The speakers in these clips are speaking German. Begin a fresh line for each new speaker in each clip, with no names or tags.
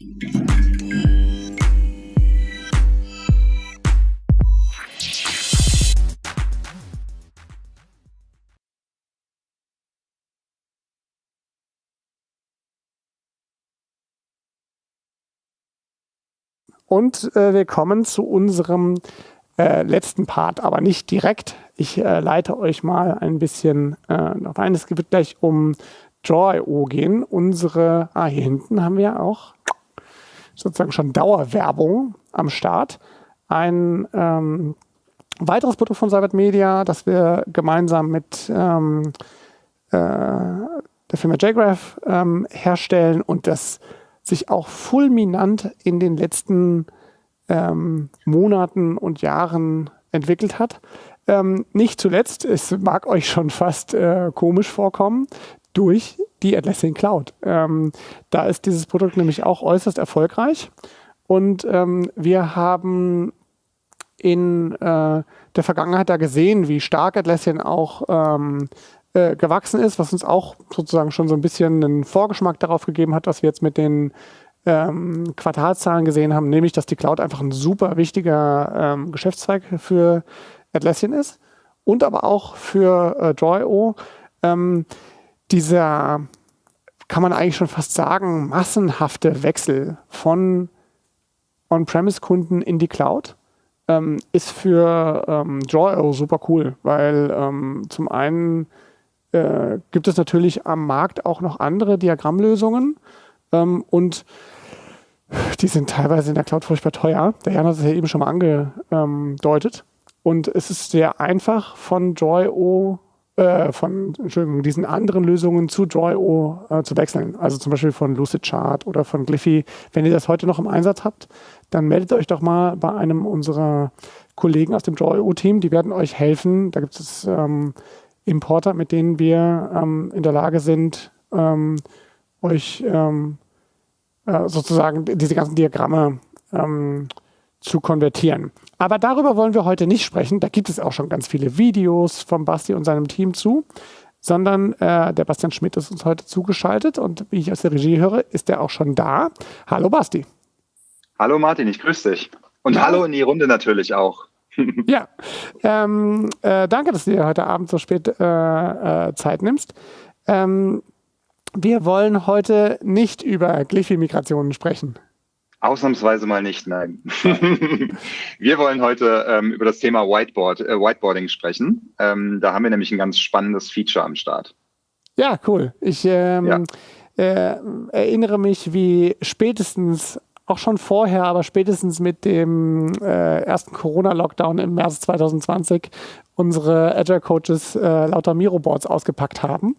Und wir kommen zu unserem letzten Part, aber nicht direkt. Ich leite euch mal ein bisschen darauf ein. Es wird gleich um draw.io gehen. Hier hinten haben wir auch sozusagen schon Dauerwerbung am Start. Ein weiteres Produkt von Cybert Media, das wir gemeinsam mit der Firma JGraph herstellen und das sich auch fulminant in den letzten Monaten und Jahren entwickelt hat. Nicht zuletzt, es mag euch schon fast komisch vorkommen, durch die Atlassian Cloud. Da ist dieses Produkt nämlich auch äußerst erfolgreich und wir haben in der Vergangenheit da gesehen, wie stark Atlassian auch gewachsen ist, was uns auch sozusagen schon so ein bisschen einen Vorgeschmack darauf gegeben hat, was wir jetzt mit den Quartalszahlen gesehen haben, nämlich, dass die Cloud einfach ein super wichtiger Geschäftszweig für Atlassian ist und aber auch für draw.io. Dieser, kann man eigentlich schon fast sagen, massenhafte Wechsel von On-Premise-Kunden in die Cloud ist für draw.io super cool, weil zum einen gibt es natürlich am Markt auch noch andere Diagrammlösungen und die sind teilweise in der Cloud furchtbar teuer. Der Jan hat es ja eben schon mal angedeutet. Und es ist sehr einfach von draw.io, diesen anderen Lösungen zu draw.io zu wechseln. Also zum Beispiel von Lucidchart oder von Glyphy. Wenn ihr das heute noch im Einsatz habt, dann meldet euch doch mal bei einem unserer Kollegen aus dem draw.io-Team. Die werden euch helfen. Da gibt es Importer, mit denen wir in der Lage sind, euch sozusagen diese ganzen Diagramme zu konvertieren. Aber darüber wollen wir heute nicht sprechen. Da gibt es auch schon ganz viele Videos vom Basti und seinem Team zu, sondern der Bastian Schmidt ist uns heute zugeschaltet und wie ich aus der Regie höre, ist er auch schon da. Hallo Basti.
Hallo Martin, ich grüße dich. Und ja. Hallo in die Runde natürlich auch.
Ja, danke, dass du dir heute Abend so spät Zeit nimmst. Wir wollen heute nicht über Glyphy-Migrationen sprechen.
Ausnahmsweise mal nicht, nein. Wir wollen heute über das Thema Whiteboarding sprechen. Da haben wir nämlich ein ganz spannendes Feature am Start.
Ja, cool. Ich erinnere mich, wie spätestens, auch schon vorher, aber spätestens mit dem ersten Corona-Lockdown im März 2020 unsere Agile-Coaches lauter Miro-Boards ausgepackt haben.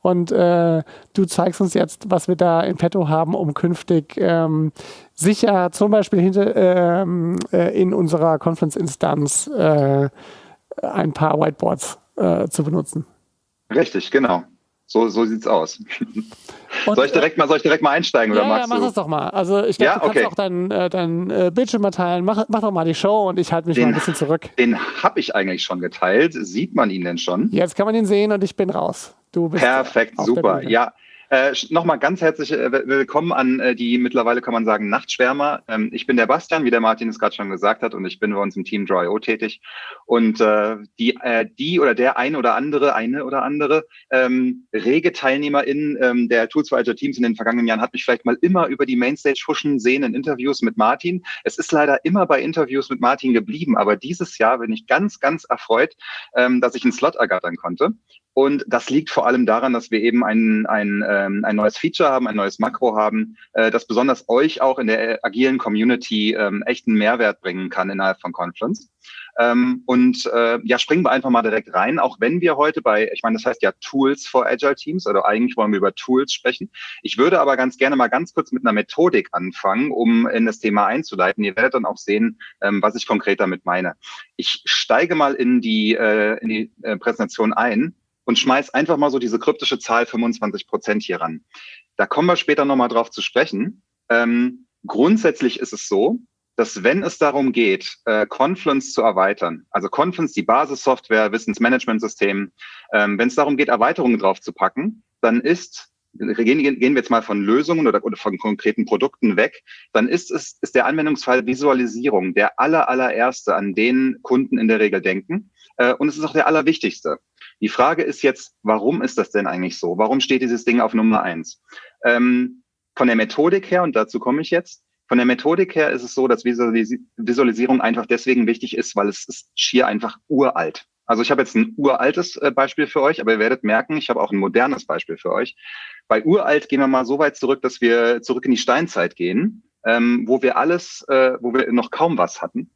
Und du zeigst uns jetzt, was wir da in petto haben, um künftig sicher zum Beispiel in unserer Confluence-Instanz ein paar Whiteboards zu benutzen.
Richtig, genau. So sieht's aus. Und, soll ich direkt mal einsteigen oder magst du?
Ja, mach das doch mal. Also ich glaube, du kannst auch dein Bildschirm mal teilen. Mach doch mal die Show und ich halte mich mal ein bisschen zurück.
Den habe ich eigentlich schon geteilt. Sieht man ihn denn schon?
Jetzt kann man ihn sehen und ich bin raus. Du bist
perfekt, super. Ja, nochmal ganz herzlich willkommen an die mittlerweile, kann man sagen, Nachtschwärmer. Ich bin der Bastian, wie der Martin es gerade schon gesagt hat, und ich bin bei uns im Team draw.io tätig. Und die oder der eine oder andere rege TeilnehmerInnen der Tools for Agile Teams in den vergangenen Jahren hat mich vielleicht mal immer über die Mainstage huschen sehen in Interviews mit Martin. Es ist leider immer bei Interviews mit Martin geblieben, aber dieses Jahr bin ich ganz, ganz erfreut, dass ich einen Slot ergattern konnte. Und das liegt vor allem daran, dass wir eben ein neues Feature haben, ein neues Makro haben, das besonders euch auch in der agilen Community echten Mehrwert bringen kann innerhalb von Confluence. Springen wir einfach mal direkt rein, auch wenn wir heute das heißt ja Tools for Agile Teams, oder eigentlich wollen wir über Tools sprechen. Ich würde aber ganz gerne mal ganz kurz mit einer Methodik anfangen, um in das Thema einzuleiten. Ihr werdet dann auch sehen, was ich konkret damit meine. Ich steige mal in die Präsentation ein und schmeiß einfach mal so diese kryptische Zahl 25% hier ran. Da kommen wir später nochmal drauf zu sprechen. Grundsätzlich ist es so, dass wenn es darum geht, Confluence zu erweitern, also Confluence, die Basissoftware, Wissensmanagementsystem, wenn es darum geht, Erweiterungen drauf zu packen, dann ist gehen wir jetzt mal von Lösungen oder von konkreten Produkten weg, dann ist der Anwendungsfall Visualisierung der allererste, an den Kunden in der Regel denken. Und es ist auch der allerwichtigste. Die Frage ist jetzt, warum ist das denn eigentlich so? Warum steht dieses Ding auf Nummer 1? Von der Methodik her, und dazu komme ich jetzt, von der Methodik her ist es so, dass Visualisierung einfach deswegen wichtig ist, weil es ist schier einfach uralt. Also ich habe jetzt ein uraltes Beispiel für euch, aber ihr werdet merken, ich habe auch ein modernes Beispiel für euch. Bei uralt gehen wir mal so weit zurück, dass wir zurück in die Steinzeit gehen, wo wir noch kaum was hatten.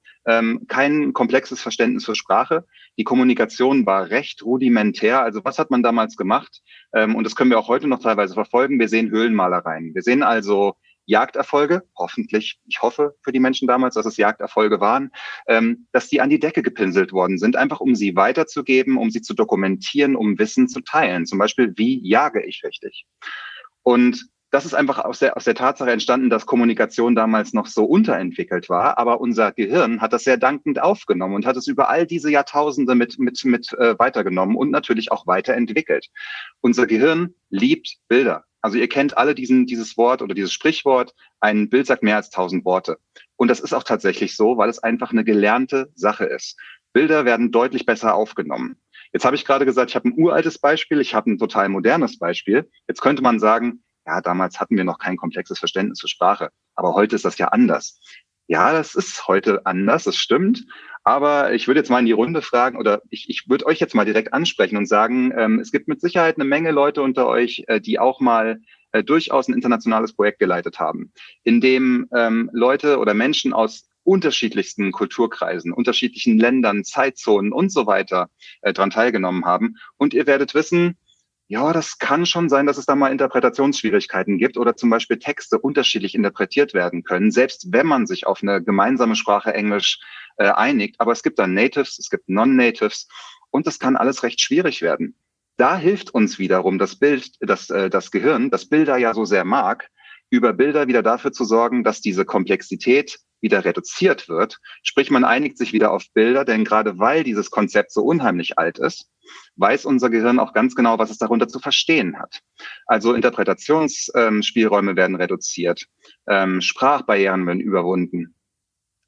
Kein komplexes Verständnis für Sprache. Die Kommunikation war recht rudimentär. Also was hat man damals gemacht? Und das können wir auch heute noch teilweise verfolgen. Wir sehen Höhlenmalereien. Wir sehen also Jagderfolge, hoffentlich, ich hoffe für die Menschen damals, dass es Jagderfolge waren, dass die an die Decke gepinselt worden sind, einfach um sie weiterzugeben, um sie zu dokumentieren, um Wissen zu teilen. Zum Beispiel, wie jage ich richtig? Und das ist einfach aus der Tatsache entstanden, dass Kommunikation damals noch so unterentwickelt war, aber unser Gehirn hat das sehr dankend aufgenommen und hat es über all diese Jahrtausende mit weitergenommen und natürlich auch weiterentwickelt. Unser Gehirn liebt Bilder. Also ihr kennt alle dieses Wort oder dieses Sprichwort, ein Bild sagt mehr als 1000 Worte. Und das ist auch tatsächlich so, weil es einfach eine gelernte Sache ist. Bilder werden deutlich besser aufgenommen. Jetzt habe ich gerade gesagt, ich habe ein uraltes Beispiel, ich habe ein total modernes Beispiel. Jetzt könnte man sagen, ja, damals hatten wir noch kein komplexes Verständnis für Sprache, aber heute ist das ja anders. Ja, das ist heute anders, das stimmt. Aber ich würde jetzt mal in die Runde fragen, oder ich würde euch jetzt mal direkt ansprechen und sagen, es gibt mit Sicherheit eine Menge Leute unter euch, die auch mal durchaus ein internationales Projekt geleitet haben, in dem Leute oder Menschen aus unterschiedlichsten Kulturkreisen, unterschiedlichen Ländern, Zeitzonen und so weiter dran teilgenommen haben. Und ihr werdet wissen, ja, das kann schon sein, dass es da mal Interpretationsschwierigkeiten gibt oder zum Beispiel Texte unterschiedlich interpretiert werden können, selbst wenn man sich auf eine gemeinsame Sprache Englisch einigt. Aber es gibt dann Natives, es gibt Non-Natives und das kann alles recht schwierig werden. Da hilft uns wiederum das Gehirn, das Bilder ja so sehr mag, über Bilder wieder dafür zu sorgen, dass diese Komplexität wieder reduziert wird. Sprich, man einigt sich wieder auf Bilder, denn gerade weil dieses Konzept so unheimlich alt ist, weiß unser Gehirn auch ganz genau, was es darunter zu verstehen hat. Also Interpretationsspielräume werden reduziert, Sprachbarrieren werden überwunden.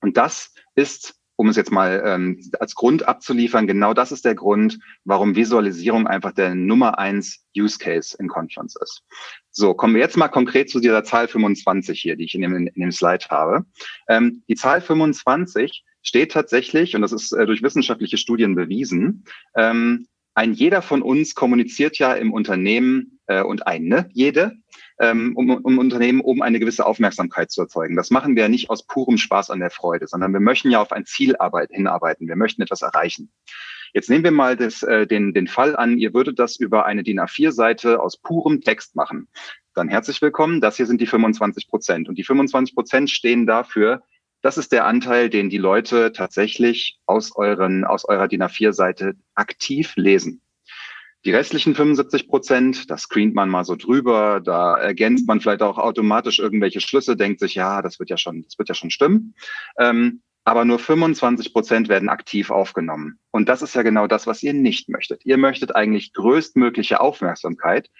Und das ist, um es jetzt mal als Grund abzuliefern, genau das ist der Grund, warum Visualisierung einfach der Nummer 1 Use Case in Confluence ist. So, kommen wir jetzt mal konkret zu dieser Zahl 25 hier, die ich in dem Slide habe. Die Zahl 25 steht tatsächlich, und das ist durch wissenschaftliche Studien bewiesen, ein jeder von uns kommuniziert ja im Unternehmen und eine jede um Unternehmen, um eine gewisse Aufmerksamkeit zu erzeugen. Das machen wir ja nicht aus purem Spaß an der Freude, sondern wir möchten ja auf ein Ziel hinarbeiten. Wir möchten etwas erreichen. Jetzt nehmen wir mal den Fall an, ihr würdet das über eine DIN A4-Seite aus purem Text machen. Dann herzlich willkommen, das hier sind die 25%. Und die 25% stehen dafür, das ist der Anteil, den die Leute tatsächlich aus eurer DIN A4-Seite aktiv lesen. Die restlichen 75%, das screent man mal so drüber, da ergänzt man vielleicht auch automatisch irgendwelche Schlüsse, denkt sich, ja, das wird ja schon stimmen. Aber nur 25% werden aktiv aufgenommen. Und das ist ja genau das, was ihr nicht möchtet. Ihr möchtet eigentlich größtmögliche Aufmerksamkeit.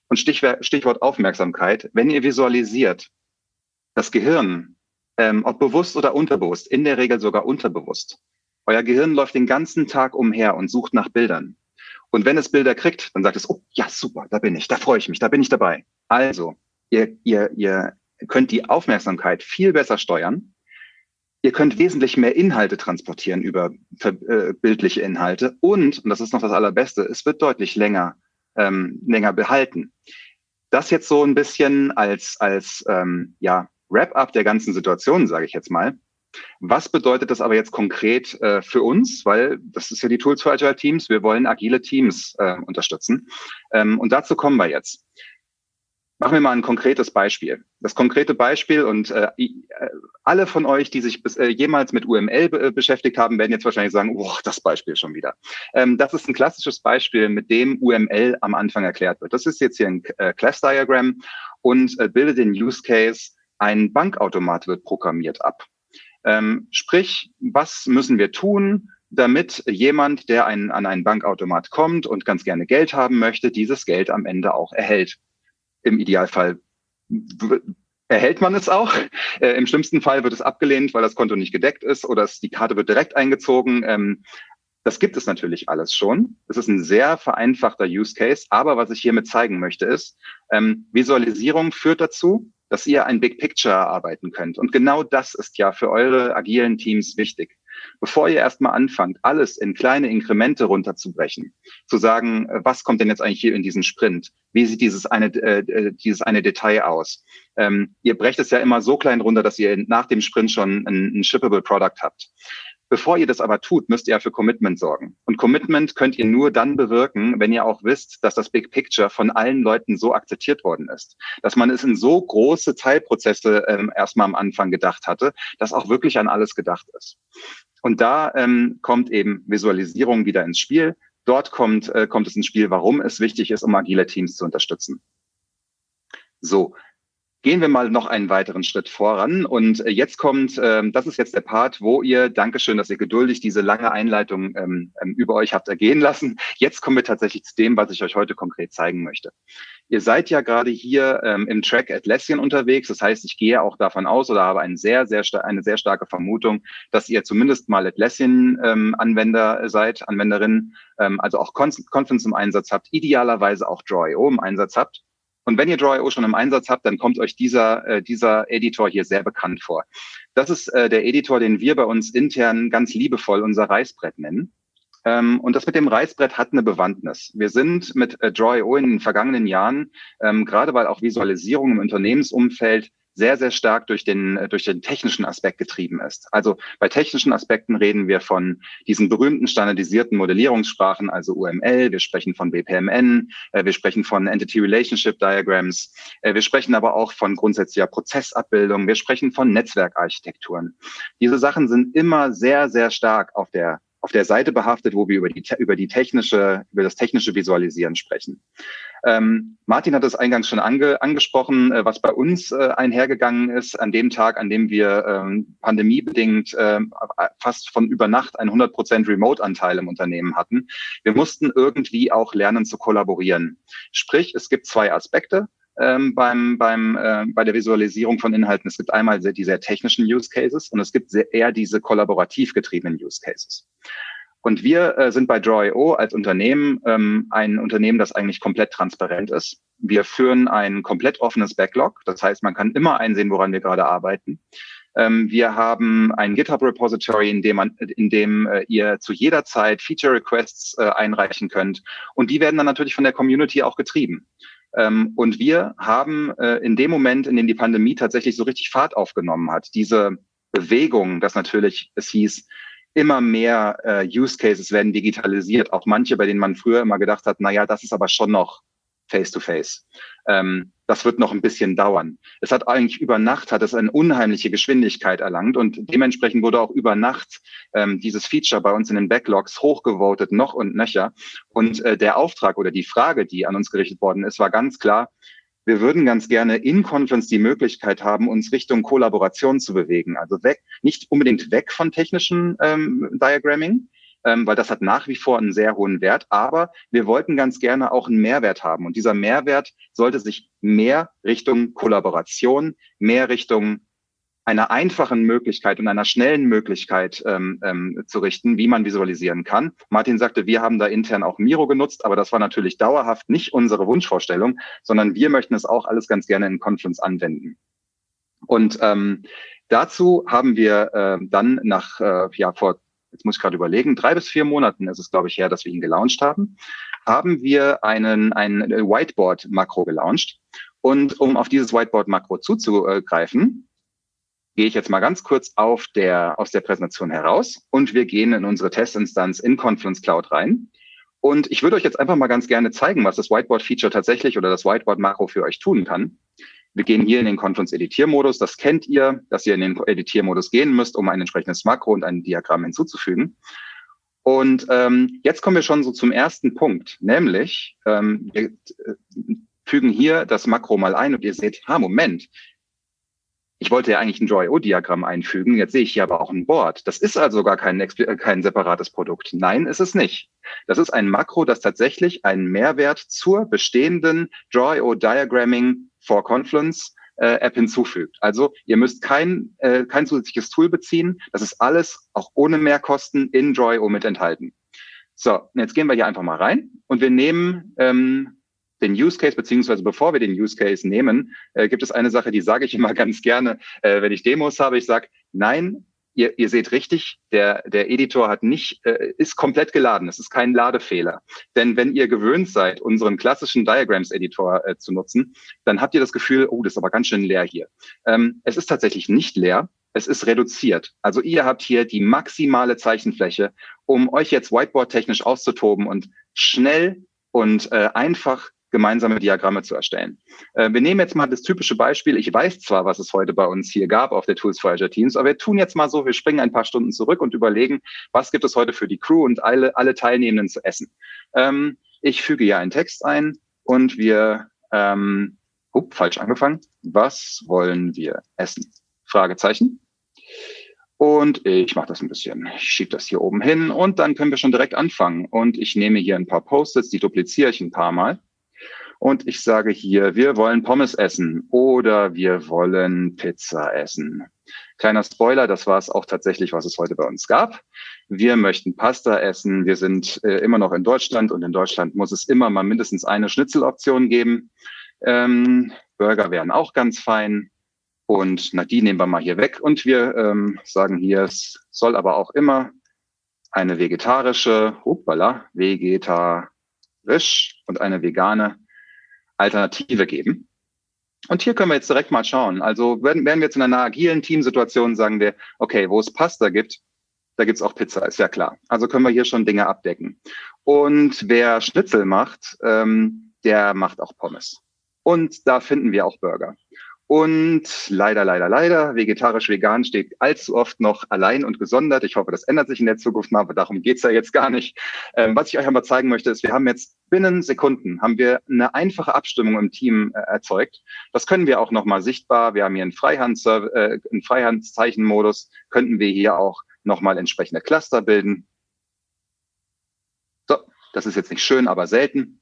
Und Stichwort Aufmerksamkeit, wenn ihr visualisiert, das Gehirn, ob bewusst oder unterbewusst, in der Regel sogar unterbewusst, euer Gehirn läuft den ganzen Tag umher und sucht nach Bildern. Und wenn es Bilder kriegt, dann sagt es, oh, ja, super, da bin ich, da freue ich mich, da bin ich dabei. Also, ihr könnt die Aufmerksamkeit viel besser steuern. Ihr könnt wesentlich mehr Inhalte transportieren über bildliche Inhalte. Und das ist noch das Allerbeste, es wird deutlich länger behalten. Das jetzt so ein bisschen als Wrap-up der ganzen Situation, sage ich jetzt mal. Was bedeutet das aber jetzt konkret für uns? Weil das ist ja die Tools for Agile Teams. Wir wollen agile Teams unterstützen. Und dazu kommen wir jetzt. Machen wir mal ein konkretes Beispiel. Das konkrete Beispiel und alle von euch, die sich jemals mit UML beschäftigt haben, werden jetzt wahrscheinlich sagen, oh, das Beispiel schon wieder. Das ist ein klassisches Beispiel, mit dem UML am Anfang erklärt wird. Das ist jetzt hier ein Class Diagram und bildet den Use Case, ein Bankautomat wird programmiert ab. Sprich, was müssen wir tun, damit jemand, der an einen Bankautomat kommt und ganz gerne Geld haben möchte, dieses Geld am Ende auch erhält? Im Idealfall erhält man es auch. Im schlimmsten Fall wird es abgelehnt, weil das Konto nicht gedeckt ist oder die Karte wird direkt eingezogen. Das gibt es natürlich alles schon. Es ist ein sehr vereinfachter Use Case. Aber was ich hiermit zeigen möchte, ist, Visualisierung führt dazu, dass ihr ein Big Picture erarbeiten könnt. Und genau das ist ja für eure agilen Teams wichtig. Bevor ihr erstmal anfangt, alles in kleine Inkremente runterzubrechen, zu sagen, was kommt denn jetzt eigentlich hier in diesem Sprint? Wie sieht dieses eine Detail aus? Ihr brecht es ja immer so klein runter, dass ihr nach dem Sprint schon ein shippable Product habt. Bevor ihr das aber tut, müsst ihr ja für Commitment sorgen. Und Commitment könnt ihr nur dann bewirken, wenn ihr auch wisst, dass das Big Picture von allen Leuten so akzeptiert worden ist. Dass man es in so große Teilprozesse erstmal am Anfang gedacht hatte, dass auch wirklich an alles gedacht ist. Und da kommt eben Visualisierung wieder ins Spiel. Dort kommt es ins Spiel, warum es wichtig ist, um agile Teams zu unterstützen. So. Gehen wir mal noch einen weiteren Schritt voran und jetzt kommt, das ist jetzt der Part, wo ihr, Dankeschön, dass ihr geduldig diese lange Einleitung über euch habt ergehen lassen. Jetzt kommen wir tatsächlich zu dem, was ich euch heute konkret zeigen möchte. Ihr seid ja gerade hier im Track Atlassian unterwegs, das heißt, ich gehe auch davon aus oder habe eine sehr starke Vermutung, dass ihr zumindest mal Atlassian-Anwender seid, Anwenderin, also auch Confluence im Einsatz habt, idealerweise auch draw.io im Einsatz habt. Und wenn ihr draw.io schon im Einsatz habt, dann kommt euch dieser Editor hier sehr bekannt vor. Das ist der Editor, den wir bei uns intern ganz liebevoll unser Reißbrett nennen. Und das mit dem Reißbrett hat eine Bewandtnis. Wir sind mit draw.io in den vergangenen Jahren, gerade weil auch Visualisierung im Unternehmensumfeld sehr stark durch den technischen Aspekt getrieben ist. Also bei technischen Aspekten reden wir von diesen berühmten standardisierten Modellierungssprachen, also UML, wir sprechen von BPMN, wir sprechen von Entity Relationship Diagrams, wir sprechen aber auch von grundsätzlicher Prozessabbildung, wir sprechen von Netzwerkarchitekturen. Diese Sachen sind immer sehr stark auf der Seite behaftet, wo wir über das technische Visualisieren sprechen. Martin hat es eingangs schon angesprochen, was bei uns einhergegangen ist an dem Tag, an dem wir pandemiebedingt fast von über Nacht einen 100% Remote-Anteil im Unternehmen hatten. Wir mussten irgendwie auch lernen zu kollaborieren. Sprich, es gibt zwei Aspekte bei der Visualisierung von Inhalten. Es gibt einmal die sehr technischen Use Cases und es gibt eher diese kollaborativ getriebenen Use Cases. Und wir sind bei draw.io als Unternehmen ein Unternehmen, das eigentlich komplett transparent ist. Wir führen ein komplett offenes Backlog. Das heißt, man kann immer einsehen, woran wir gerade arbeiten. Wir haben ein GitHub-Repository, in dem ihr zu jeder Zeit Feature-Requests einreichen könnt. Und die werden dann natürlich von der Community auch getrieben. Und wir haben in dem Moment, in dem die Pandemie tatsächlich so richtig Fahrt aufgenommen hat, diese Bewegung, dass natürlich es hieß, immer mehr Use Cases werden digitalisiert, auch manche, bei denen man früher immer gedacht hat, naja, das ist aber schon noch Face-to-Face. Das wird noch ein bisschen dauern. Es hat eigentlich über Nacht eine unheimliche Geschwindigkeit erlangt und dementsprechend wurde auch über Nacht dieses Feature bei uns in den Backlogs hochgevotet, noch und nöcher. Und der Auftrag oder die Frage, die an uns gerichtet worden ist, war ganz klar, wir würden ganz gerne in Confluence die Möglichkeit haben, uns Richtung Kollaboration zu bewegen. Also nicht unbedingt weg von technischem Diagramming, weil das hat nach wie vor einen sehr hohen Wert. Aber wir wollten ganz gerne auch einen Mehrwert haben. Und dieser Mehrwert sollte sich mehr Richtung Kollaboration, mehr Richtung einer einfachen Möglichkeit und einer schnellen Möglichkeit zu richten, wie man visualisieren kann. Martin sagte, wir haben da intern auch Miro genutzt, aber das war natürlich dauerhaft nicht unsere Wunschvorstellung, sondern wir möchten es auch alles ganz gerne in Confluence anwenden. Und dazu haben wir dann jetzt muss ich gerade überlegen, 3 bis 4 Monaten ist es, glaube ich, her, dass wir ihn gelauncht haben wir ein Whiteboard-Makro gelauncht. Und um auf dieses Whiteboard-Makro zuzugreifen, gehe ich jetzt mal ganz kurz aus der Präsentation heraus und wir gehen in unsere Testinstanz in Confluence Cloud rein. Und ich würde euch jetzt einfach mal ganz gerne zeigen, was das Whiteboard-Feature tatsächlich oder das Whiteboard-Makro für euch tun kann. Wir gehen hier in den Confluence-Editiermodus. Das kennt ihr, dass ihr in den Editiermodus gehen müsst, um ein entsprechendes Makro und ein Diagramm hinzuzufügen. Und jetzt kommen wir schon so zum ersten Punkt, nämlich wir fügen hier das Makro mal ein und ihr seht, Moment, Ich wollte ja eigentlich ein draw.io-Diagramm einfügen, jetzt sehe ich hier aber auch ein Board. Das ist also gar kein separates Produkt. Nein, ist es nicht. Das ist ein Makro, das tatsächlich einen Mehrwert zur bestehenden draw.io Diagramming for Confluence App hinzufügt. Also ihr müsst kein zusätzliches Tool beziehen. Das ist alles auch ohne Mehrkosten in draw.io mit enthalten. So, jetzt gehen wir hier einfach mal rein und wir nehmen den Use Case, beziehungsweise bevor wir den Use Case nehmen, gibt es eine Sache, die sage ich immer ganz gerne, wenn ich Demos habe. Ich sage, nein, ihr seht richtig, der Editor hat nicht, ist komplett geladen. Es ist kein Ladefehler. Denn wenn ihr gewöhnt seid, unseren klassischen Diagrams-Editor zu nutzen, dann habt ihr das Gefühl, oh, das ist aber ganz schön leer hier. Es ist tatsächlich nicht leer. Es ist reduziert. Also ihr habt hier die maximale Zeichenfläche, um euch jetzt Whiteboard-technisch auszutoben und schnell und einfach gemeinsame Diagramme zu erstellen. Wir nehmen jetzt mal das typische Beispiel. Ich weiß zwar, was es heute bei uns hier gab auf der Tools for Azure Teams, aber wir tun jetzt mal so, wir springen ein paar Stunden zurück und überlegen, was gibt es heute für die Crew und alle Teilnehmenden zu essen. Ich füge hier einen Text ein und wir, falsch angefangen. Was wollen wir essen? Fragezeichen. Und ich mache das ein bisschen. Ich schiebe das hier oben hin und dann können wir schon direkt anfangen. Und ich nehme hier ein paar Post-its, die dupliziere ich ein paar Mal. Und ich sage hier, wir wollen Pommes essen oder wir wollen Pizza essen. Kleiner Spoiler, das war es auch tatsächlich, was es heute bei uns gab. Wir möchten Pasta essen. Wir sind immer noch in Deutschland und in Deutschland muss es immer mal mindestens eine Schnitzeloption geben. Burger wären auch ganz fein. Und na, die nehmen wir mal hier weg. Und wir sagen hier, es soll aber auch immer eine vegetarische, vegetarisch und eine vegane Alternative geben. Und hier können wir jetzt direkt mal schauen. Also werden wir jetzt in einer agilen Teamsituation sagen wir, okay, wo es Pasta gibt, da gibt's auch Pizza, ist ja klar. Also können wir hier schon Dinge abdecken. Und wer Schnitzel macht, der macht auch Pommes. Und da finden wir auch Burger. Und leider, vegetarisch-vegan steht allzu oft noch allein und gesondert. Ich hoffe, das ändert sich in der Zukunft mal, aber darum geht's ja jetzt gar nicht. Was ich euch einmal zeigen möchte, ist, wir haben jetzt binnen Sekunden haben wir eine einfache Abstimmung im Team erzeugt. Das können wir auch nochmal sichtbar. Wir haben hier einen Freihandzeichenmodus, könnten wir hier auch nochmal entsprechende Cluster bilden. So, das ist jetzt nicht schön, aber selten.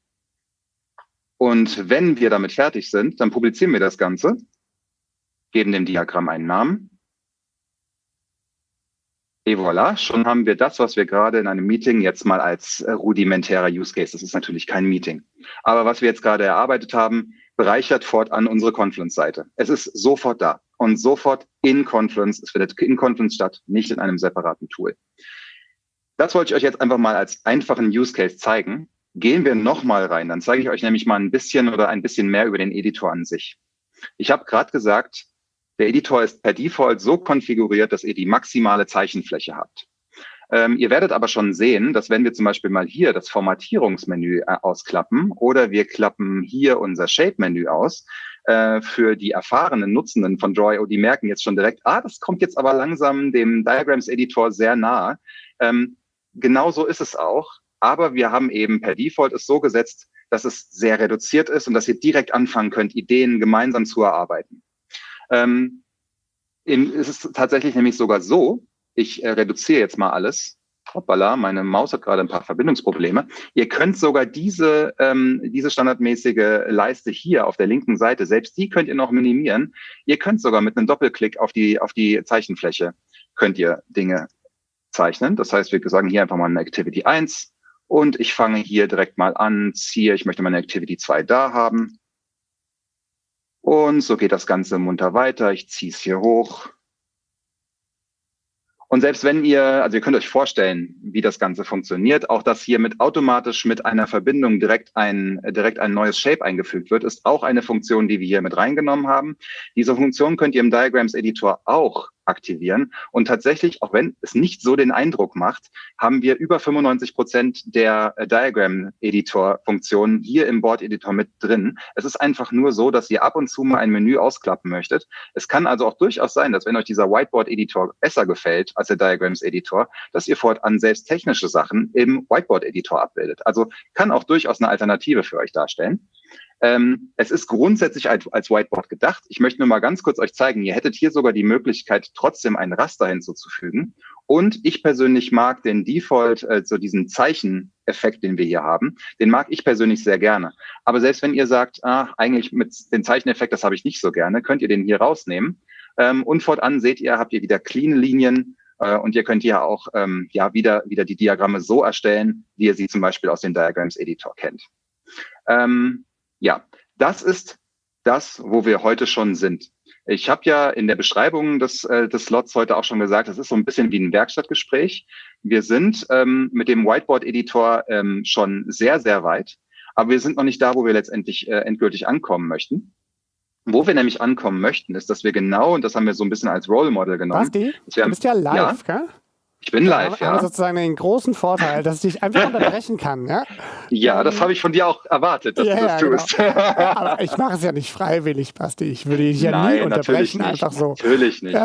Und wenn wir damit fertig sind, dann publizieren wir das Ganze, geben dem Diagramm einen Namen. Et voilà, schon haben wir das, was wir gerade in einem Meeting jetzt mal als rudimentärer Use Case, das ist natürlich kein Meeting, aber was wir jetzt gerade erarbeitet haben, bereichert fortan unsere Confluence-Seite. Es ist sofort da und sofort in Confluence, es findet in Confluence statt, nicht in einem separaten Tool. Das wollte ich euch jetzt einfach mal als einfachen Use Case zeigen. Gehen wir nochmal rein, dann zeige ich euch nämlich mal ein bisschen mehr über den Editor an sich. Ich habe gerade gesagt, der Editor ist per Default so konfiguriert, dass ihr die maximale Zeichenfläche habt. Ihr werdet aber schon sehen, dass wenn wir zum Beispiel mal hier das Formatierungsmenü ausklappen oder wir klappen hier unser Shape-Menü aus, für die erfahrenen Nutzenden von draw.io, die merken jetzt schon direkt, das kommt jetzt aber langsam dem Diagrams-Editor sehr nahe. Genau so ist es auch. Aber wir haben eben per Default es so gesetzt, dass es sehr reduziert ist und dass ihr direkt anfangen könnt, Ideen gemeinsam zu erarbeiten. Es ist tatsächlich nämlich sogar so, ich reduziere jetzt mal alles. Hoppala, meine Maus hat gerade ein paar Verbindungsprobleme. Ihr könnt sogar diese standardmäßige Leiste hier auf der linken Seite, selbst die könnt ihr noch minimieren. Ihr könnt sogar mit einem Doppelklick auf die Zeichenfläche, könnt ihr Dinge zeichnen. Das heißt, wir sagen hier einfach mal eine Activity 1. Und ich fange hier direkt mal an, ich möchte meine Activity 2 da haben. Und so geht das Ganze munter weiter. Ich ziehe es hier hoch. Und selbst wenn ihr könnt euch vorstellen, wie das Ganze funktioniert, auch dass hier automatisch mit einer Verbindung direkt ein neues Shape eingefügt wird, ist auch eine Funktion, die wir hier mit reingenommen haben. Diese Funktion könnt ihr im Diagrams-Editor auch aktivieren. Und tatsächlich, auch wenn es nicht so den Eindruck macht, haben wir über 95% der Diagram-Editor-Funktionen hier im Board-Editor mit drin. Es ist einfach nur so, dass ihr ab und zu mal ein Menü ausklappen möchtet. Es kann also auch durchaus sein, dass wenn euch dieser Whiteboard-Editor besser gefällt als der Diagrams-Editor, dass ihr fortan selbst technische Sachen im Whiteboard-Editor abbildet. Also kann auch durchaus eine Alternative für euch darstellen. Es ist grundsätzlich als Whiteboard gedacht. Ich möchte nur mal ganz kurz euch zeigen, ihr hättet hier sogar die Möglichkeit, trotzdem ein Raster hinzuzufügen. Und ich persönlich mag den Default, so diesen Zeicheneffekt, den wir hier haben, den mag ich persönlich sehr gerne. Aber selbst wenn ihr sagt, eigentlich mit dem Zeicheneffekt, das habe ich nicht so gerne, könnt ihr den hier rausnehmen. Und fortan seht ihr, habt ihr wieder clean Linien. Und ihr könnt hier auch wieder die Diagramme so erstellen, wie ihr sie zum Beispiel aus dem Diagrams Editor kennt. Das ist das, wo wir heute schon sind. Ich habe ja in der Beschreibung des Slots heute auch schon gesagt, es ist so ein bisschen wie ein Werkstattgespräch. Wir sind mit dem Whiteboard-Editor schon sehr, sehr weit, aber wir sind noch nicht da, wo wir letztendlich endgültig ankommen möchten. Wo wir nämlich ankommen möchten, ist, dass wir genau, und das haben wir so ein bisschen als Role Model genommen.
Basti, du bist ja live, gell?
Ich bin live,
ja. Aber sozusagen den großen Vorteil, dass ich dich einfach unterbrechen kann, ja?
Ja, das habe ich von dir auch erwartet, dass du das tust.
Genau. Aber ich mache es ja nicht freiwillig, Basti. Ich würde dich ja nie unterbrechen, einfach so.
Natürlich nicht.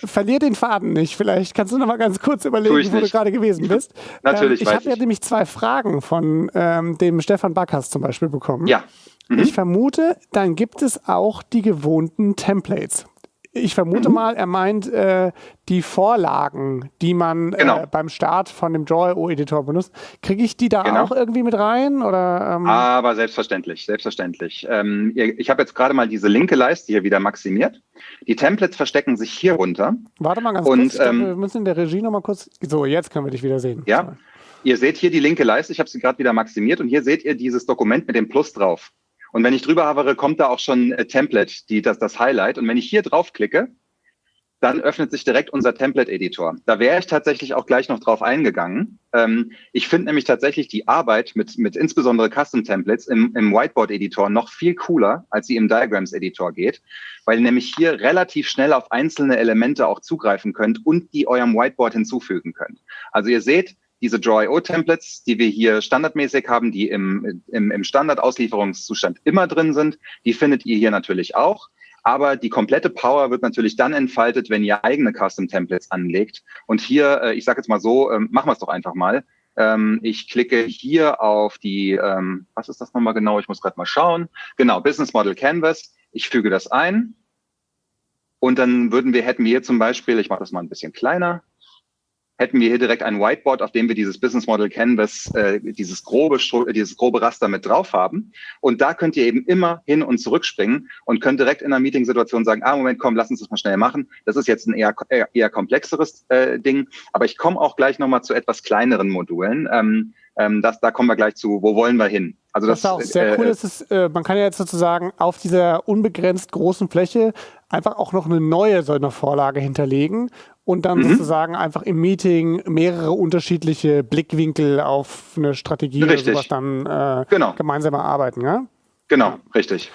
Verlier den Faden nicht. Vielleicht kannst du noch mal ganz kurz überlegen, wo du gerade gewesen bist.
Natürlich,
ich habe ja nämlich 2 Fragen von dem Stefan Backers zum Beispiel bekommen.
Ja.
Ich vermute, dann gibt es auch die gewohnten Templates. Ich vermute mal, er meint die Vorlagen, die man beim Start von dem draw.io-Editor benutzt. Kriege ich die da auch irgendwie mit rein? Oder,
Aber selbstverständlich. Ich habe jetzt gerade mal diese linke Leiste hier wieder maximiert. Die Templates verstecken sich hier runter.
Warte mal ganz kurz, wir müssen in der Regie noch mal kurz... So, jetzt können wir dich wieder sehen.
Ja, ihr seht hier die linke Leiste. Ich habe sie gerade wieder maximiert. Und hier seht ihr dieses Dokument mit dem Plus drauf. Und wenn ich drüber hovere, kommt da auch schon Template, das Highlight. Und wenn ich hier draufklicke, dann öffnet sich direkt unser Template-Editor. Da wäre ich tatsächlich auch gleich noch drauf eingegangen. Ich finde nämlich tatsächlich die Arbeit mit insbesondere Custom-Templates im Whiteboard-Editor noch viel cooler, als sie im Diagrams-Editor geht, weil ihr nämlich hier relativ schnell auf einzelne Elemente auch zugreifen könnt und die eurem Whiteboard hinzufügen könnt. Also ihr seht, diese draw.io-Templates, die wir hier standardmäßig haben, die im Standard-Auslieferungszustand immer drin sind, die findet ihr hier natürlich auch. Aber die komplette Power wird natürlich dann entfaltet, wenn ihr eigene Custom-Templates anlegt. Und hier, ich sage jetzt mal so, machen wir es doch einfach mal. Ich klicke hier auf die, was ist das nochmal genau? Ich muss gerade mal schauen. Genau, Business Model Canvas. Ich füge das ein. Und dann hätten wir hier zum Beispiel, ich mache das mal ein bisschen kleiner, hätten wir hier direkt ein Whiteboard, auf dem wir dieses Business Model Canvas, dieses grobe Raster mit drauf haben. Und da könnt ihr eben immer hin und zurückspringen und könnt direkt in einer Meeting-Situation sagen, Moment, komm, lass uns das mal schnell machen. Das ist jetzt ein eher komplexeres Ding. Aber ich komme auch gleich nochmal zu etwas kleineren Modulen. Da kommen wir gleich zu, wo wollen wir hin? Also
das ist auch sehr cool. Man kann ja jetzt sozusagen auf dieser unbegrenzt großen Fläche einfach auch noch eine neue so eine Vorlage hinterlegen und dann sozusagen einfach im Meeting mehrere unterschiedliche Blickwinkel auf eine Strategie oder sowas dann gemeinsam erarbeiten. Ja?
Genau, richtig.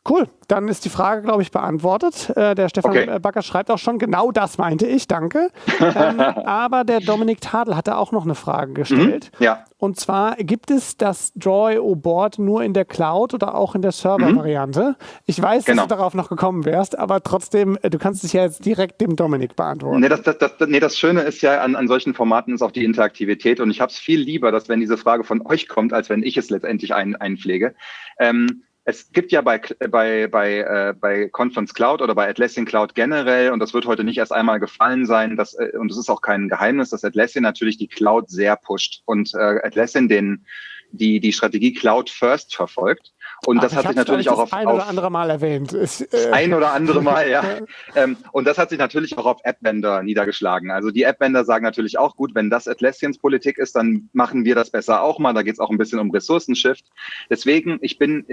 Cool, dann ist die Frage, glaube ich, beantwortet. Der Stefan Backer schreibt auch schon, genau das meinte ich, danke. Aber der Dominik Tadel hatte auch noch eine Frage gestellt.
Ja.
Und zwar, gibt es das draw.io-Board nur in der Cloud oder auch in der Server-Variante? Ich weiß, dass du darauf noch gekommen wärst, aber trotzdem, du kannst dich ja jetzt direkt dem Dominik beantworten.
Das Schöne ist ja an solchen Formaten ist auch die Interaktivität und ich habe es viel lieber, dass wenn diese Frage von euch kommt, als wenn ich es letztendlich einpflege. Es gibt ja bei Confluence Cloud oder bei Atlassian Cloud generell, und das wird heute nicht erst einmal gefallen sein, und es ist auch kein Geheimnis, dass Atlassian natürlich die Cloud sehr pusht und Atlassian die Strategie Cloud First verfolgt. Und das hat sich natürlich auch auf
ein oder andere Mal erwähnt.
Ein oder andere Mal, ja. Und das hat sich natürlich auch auf App-Vendor niedergeschlagen. Also die App-Vendor sagen natürlich auch, gut, wenn das Atlassians Politik ist, dann machen wir das besser auch mal. Da geht es auch ein bisschen um Ressourcenshift. Deswegen,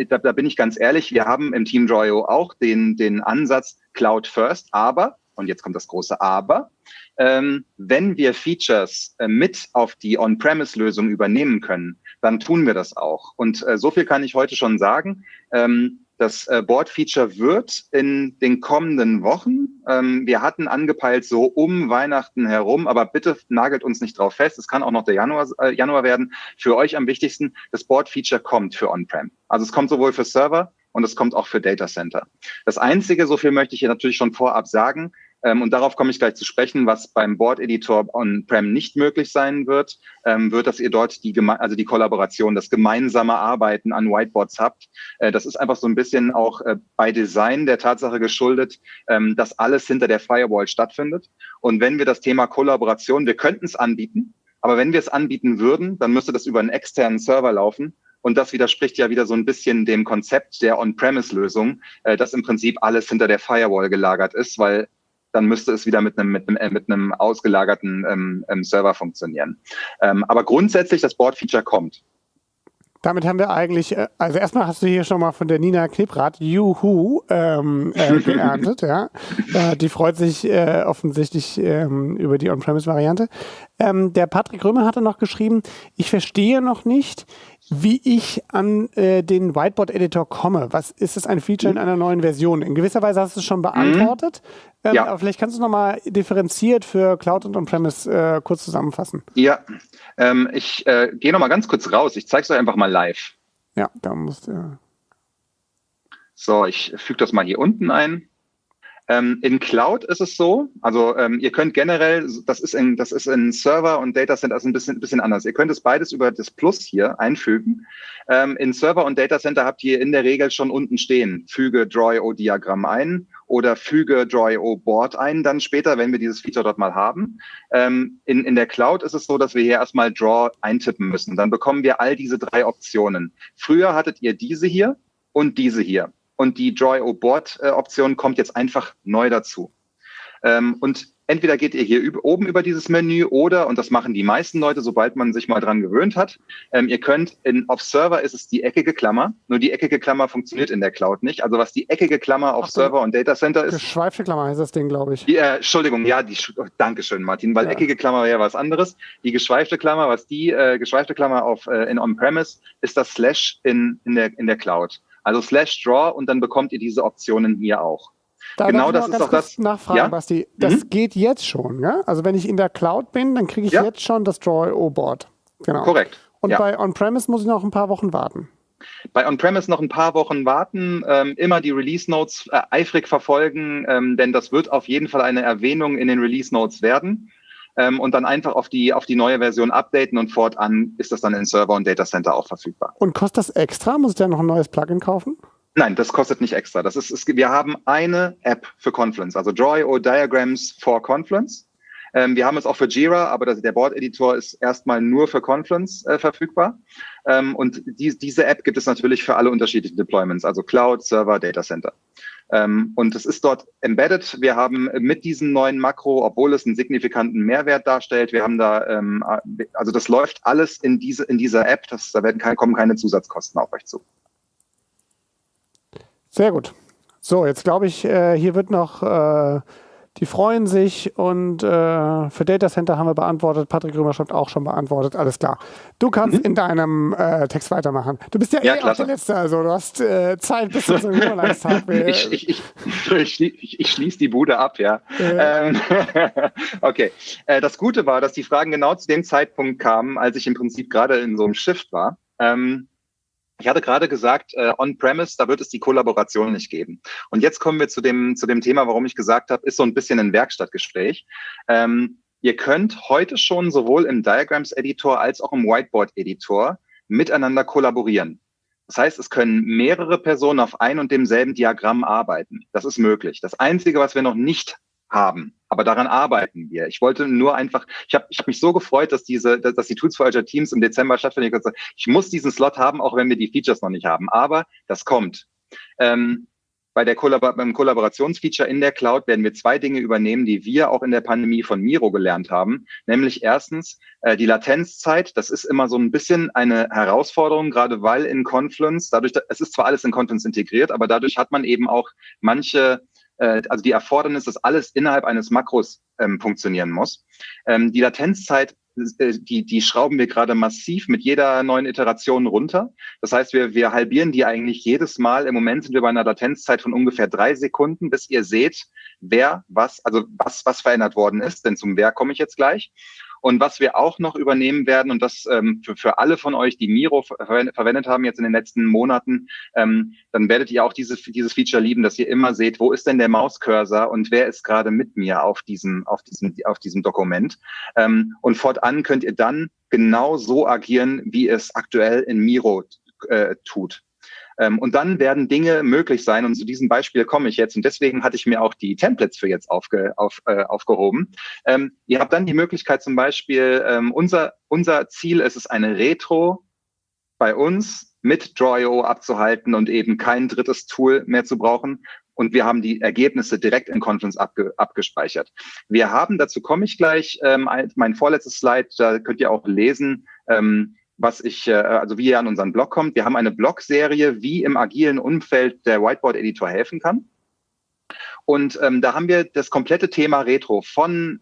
da bin ich ganz ehrlich, wir haben im Team draw.io auch den Ansatz Cloud First, aber, und jetzt kommt das große Aber, wenn wir Features mit auf die On-Premise-Lösung übernehmen können, dann tun wir das auch. Und so viel kann ich heute schon sagen. Das Board-Feature wird in den kommenden Wochen, wir hatten angepeilt so um Weihnachten herum, aber bitte nagelt uns nicht drauf fest, es kann auch noch der Januar werden. Für euch am wichtigsten, das Board-Feature kommt für On-Prem. Also es kommt sowohl für Server und es kommt auch für Data Center. Das Einzige, so viel möchte ich hier natürlich schon vorab sagen, Und darauf komme ich gleich zu sprechen, was beim Board-Editor on-prem nicht möglich sein wird, dass ihr dort die Kollaboration, das gemeinsame Arbeiten an Whiteboards habt. Das ist einfach so ein bisschen auch bei Design der Tatsache geschuldet, dass alles hinter der Firewall stattfindet. Und wenn wir das Thema Kollaboration, wir könnten es anbieten, aber wenn wir es anbieten würden, dann müsste das über einen externen Server laufen. Und das widerspricht ja wieder so ein bisschen dem Konzept der On-Premise-Lösung, dass im Prinzip alles hinter der Firewall gelagert ist, weil dann müsste es wieder mit einem ausgelagerten Server funktionieren. Aber grundsätzlich das Board-Feature kommt.
Damit haben wir eigentlich, also erstmal hast du hier schon mal von der Nina Kniprath, Juhu, geerntet, ja. Die freut sich offensichtlich über die On-Premise-Variante. Der Patrick Römer hatte noch geschrieben, ich verstehe noch nicht, wie ich an den Whiteboard-Editor komme. Was ist das ein Feature in einer neuen Version? In gewisser Weise hast du es schon beantwortet. Ja. Aber vielleicht kannst du es nochmal differenziert für Cloud und On-Premise kurz zusammenfassen.
Ja, ich gehe nochmal ganz kurz raus. Ich zeige es euch einfach mal live.
Ja, da musst du.
So, ich füge das mal hier unten ein. In Cloud ist es so, also ihr könnt generell, das ist in Server und Data Center ist ein bisschen anders. Ihr könnt es beides über das Plus hier einfügen. In Server und Data Center habt ihr in der Regel schon unten stehen, füge draw.io Diagramm ein oder füge draw.io Board ein, dann später, wenn wir dieses Feature dort mal haben. In der Cloud ist es so, dass wir hier erstmal Draw eintippen müssen. Dann bekommen wir all diese 3 Optionen. Früher hattet ihr diese hier und diese hier. Und die draw.io Board-Option kommt jetzt einfach neu dazu. Und entweder geht ihr hier oben über dieses Menü oder, und das machen die meisten Leute, sobald man sich mal dran gewöhnt hat, ihr könnt, auf Server ist es die eckige Klammer, nur die eckige Klammer funktioniert in der Cloud nicht. Also was die eckige Klammer auf Server und Data Center ist.
Geschweifte Klammer heißt das Ding, glaube ich.
Entschuldigung, ja, Dankeschön, Martin, weil eckige Klammer wäre was anderes. Die geschweifte Klammer, geschweifte Klammer in On-Premise ist das Slash in der Cloud. Also /draw und dann bekommt ihr diese Optionen hier auch.
Genau, das ist auch das. Nachfragen, ja? Basti. Das geht jetzt schon, ja? Also wenn ich in der Cloud bin, dann kriege ich jetzt schon das draw.io Board. Genau.
Korrekt.
Und bei On-Premise muss ich noch ein paar Wochen warten.
Bei On-Premise noch ein paar Wochen warten, immer die Release-Notes eifrig verfolgen, denn das wird auf jeden Fall eine Erwähnung in den Release-Notes werden. Und dann einfach auf die neue Version updaten und fortan ist das dann in Server und Data Center auch verfügbar.
Und kostet das extra? Muss ich da noch ein neues Plugin kaufen?
Nein, das kostet nicht extra. Wir haben eine App für Confluence, also draw.io Diagrams for Confluence. Wir haben es auch für Jira, aber der Board-Editor ist erstmal nur für Confluence verfügbar. Und diese App gibt es natürlich für alle unterschiedlichen Deployments, also Cloud, Server, Data Center. Und es ist dort embedded. Wir haben mit diesem neuen Makro, obwohl es einen signifikanten Mehrwert darstellt, wir haben da, also das läuft alles in dieser App. Kommen keine Zusatzkosten auf euch zu.
Sehr gut. So, jetzt glaube ich, hier wird noch, die freuen sich und für Data Center haben wir beantwortet. Patrick Römer schreibt auch schon beantwortet. Alles klar. Du kannst in deinem Text weitermachen. Du bist ja auch der Letzte, also du hast Zeit bis zum Überleitungstag.
Ich schließe die Bude ab, ja. Okay. Das Gute war, dass die Fragen genau zu dem Zeitpunkt kamen, als ich im Prinzip gerade in so einem Shift war. Ich hatte gerade gesagt, On-Premise, da wird es die Kollaboration nicht geben. Und jetzt kommen wir zu dem Thema, warum ich gesagt habe, ist so ein bisschen ein Werkstattgespräch. Ihr könnt heute schon sowohl im Diagrams-Editor als auch im Whiteboard-Editor miteinander kollaborieren. Das heißt, es können mehrere Personen auf ein und demselben Diagramm arbeiten. Das ist möglich. Das Einzige, was wir noch nicht haben, aber daran arbeiten wir. Ich wollte nur einfach, ich hab mich so gefreut, dass die Tools for Agile Teams im Dezember stattfinden. Ich muss diesen Slot haben, auch wenn wir die Features noch nicht haben. Aber das kommt. Beim Kollaborationsfeature in der Cloud werden wir 2 Dinge übernehmen, die wir auch in der Pandemie von Miro gelernt haben. Nämlich erstens die Latenzzeit. Das ist immer so ein bisschen eine Herausforderung, gerade weil in Confluence, es ist zwar alles in Confluence integriert, aber dadurch hat man eben auch also die Erfordernis, dass alles innerhalb eines Makros funktionieren muss. Die Latenzzeit, die schrauben wir gerade massiv mit jeder neuen Iteration runter. Das heißt, wir halbieren die eigentlich jedes Mal. Im Moment sind wir bei einer Latenzzeit von ungefähr 3 Sekunden, bis ihr seht, was verändert worden ist. Denn zum Wer komme ich jetzt gleich. Und was wir auch noch übernehmen werden, und das für alle von euch, die Miro verwendet haben jetzt in den letzten Monaten, dann werdet ihr auch dieses Feature lieben, dass ihr immer seht, wo ist denn der Mauscursor und wer ist gerade mit mir auf diesem Dokument. Und fortan könnt ihr dann genau so agieren, wie es aktuell in Miro tut. Und dann werden Dinge möglich sein, und zu diesem Beispiel komme ich jetzt, und deswegen hatte ich mir auch die Templates für jetzt aufgehoben. Ihr habt dann die Möglichkeit zum Beispiel, unser Ziel ist es, eine Retro bei uns mit draw.io abzuhalten und eben kein drittes Tool mehr zu brauchen. Und wir haben die Ergebnisse direkt in Confluence abgespeichert. Wir haben, dazu komme ich gleich, mein vorletztes Slide, da könnt ihr auch lesen, wie ihr an unseren Blog kommt. Wir haben eine Blogserie, wie im agilen Umfeld der Whiteboard-Editor helfen kann. Und da haben wir das komplette Thema Retro von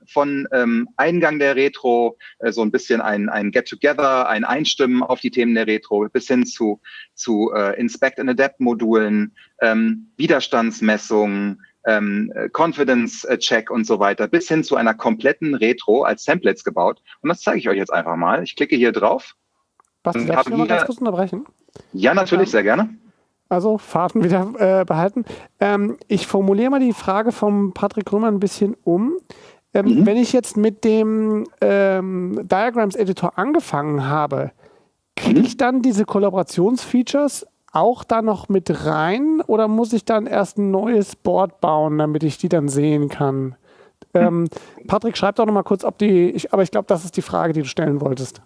Eingang der Retro, so ein bisschen ein Get-Together, ein Einstimmen auf die Themen der Retro, bis hin zu Inspect and Adapt-Modulen, Widerstandsmessungen, Confidence-Check und so weiter, bis hin zu einer kompletten Retro als Templates gebaut. Und das zeige ich euch jetzt einfach mal. Ich klicke hier drauf.
Basti, darf ich noch mal ganz kurz unterbrechen?
Ja, natürlich, sehr gerne.
Also Fahrten wieder behalten. Ich formuliere mal die Frage vom Patrick Römer ein bisschen um. Wenn ich jetzt mit dem Diagrams-Editor angefangen habe, kriege ich dann diese Kollaborationsfeatures auch da noch mit rein oder muss ich dann erst ein neues Board bauen, damit ich die dann sehen kann? Patrick, schreib doch noch mal kurz, aber ich glaube, das ist die Frage, die du stellen wolltest.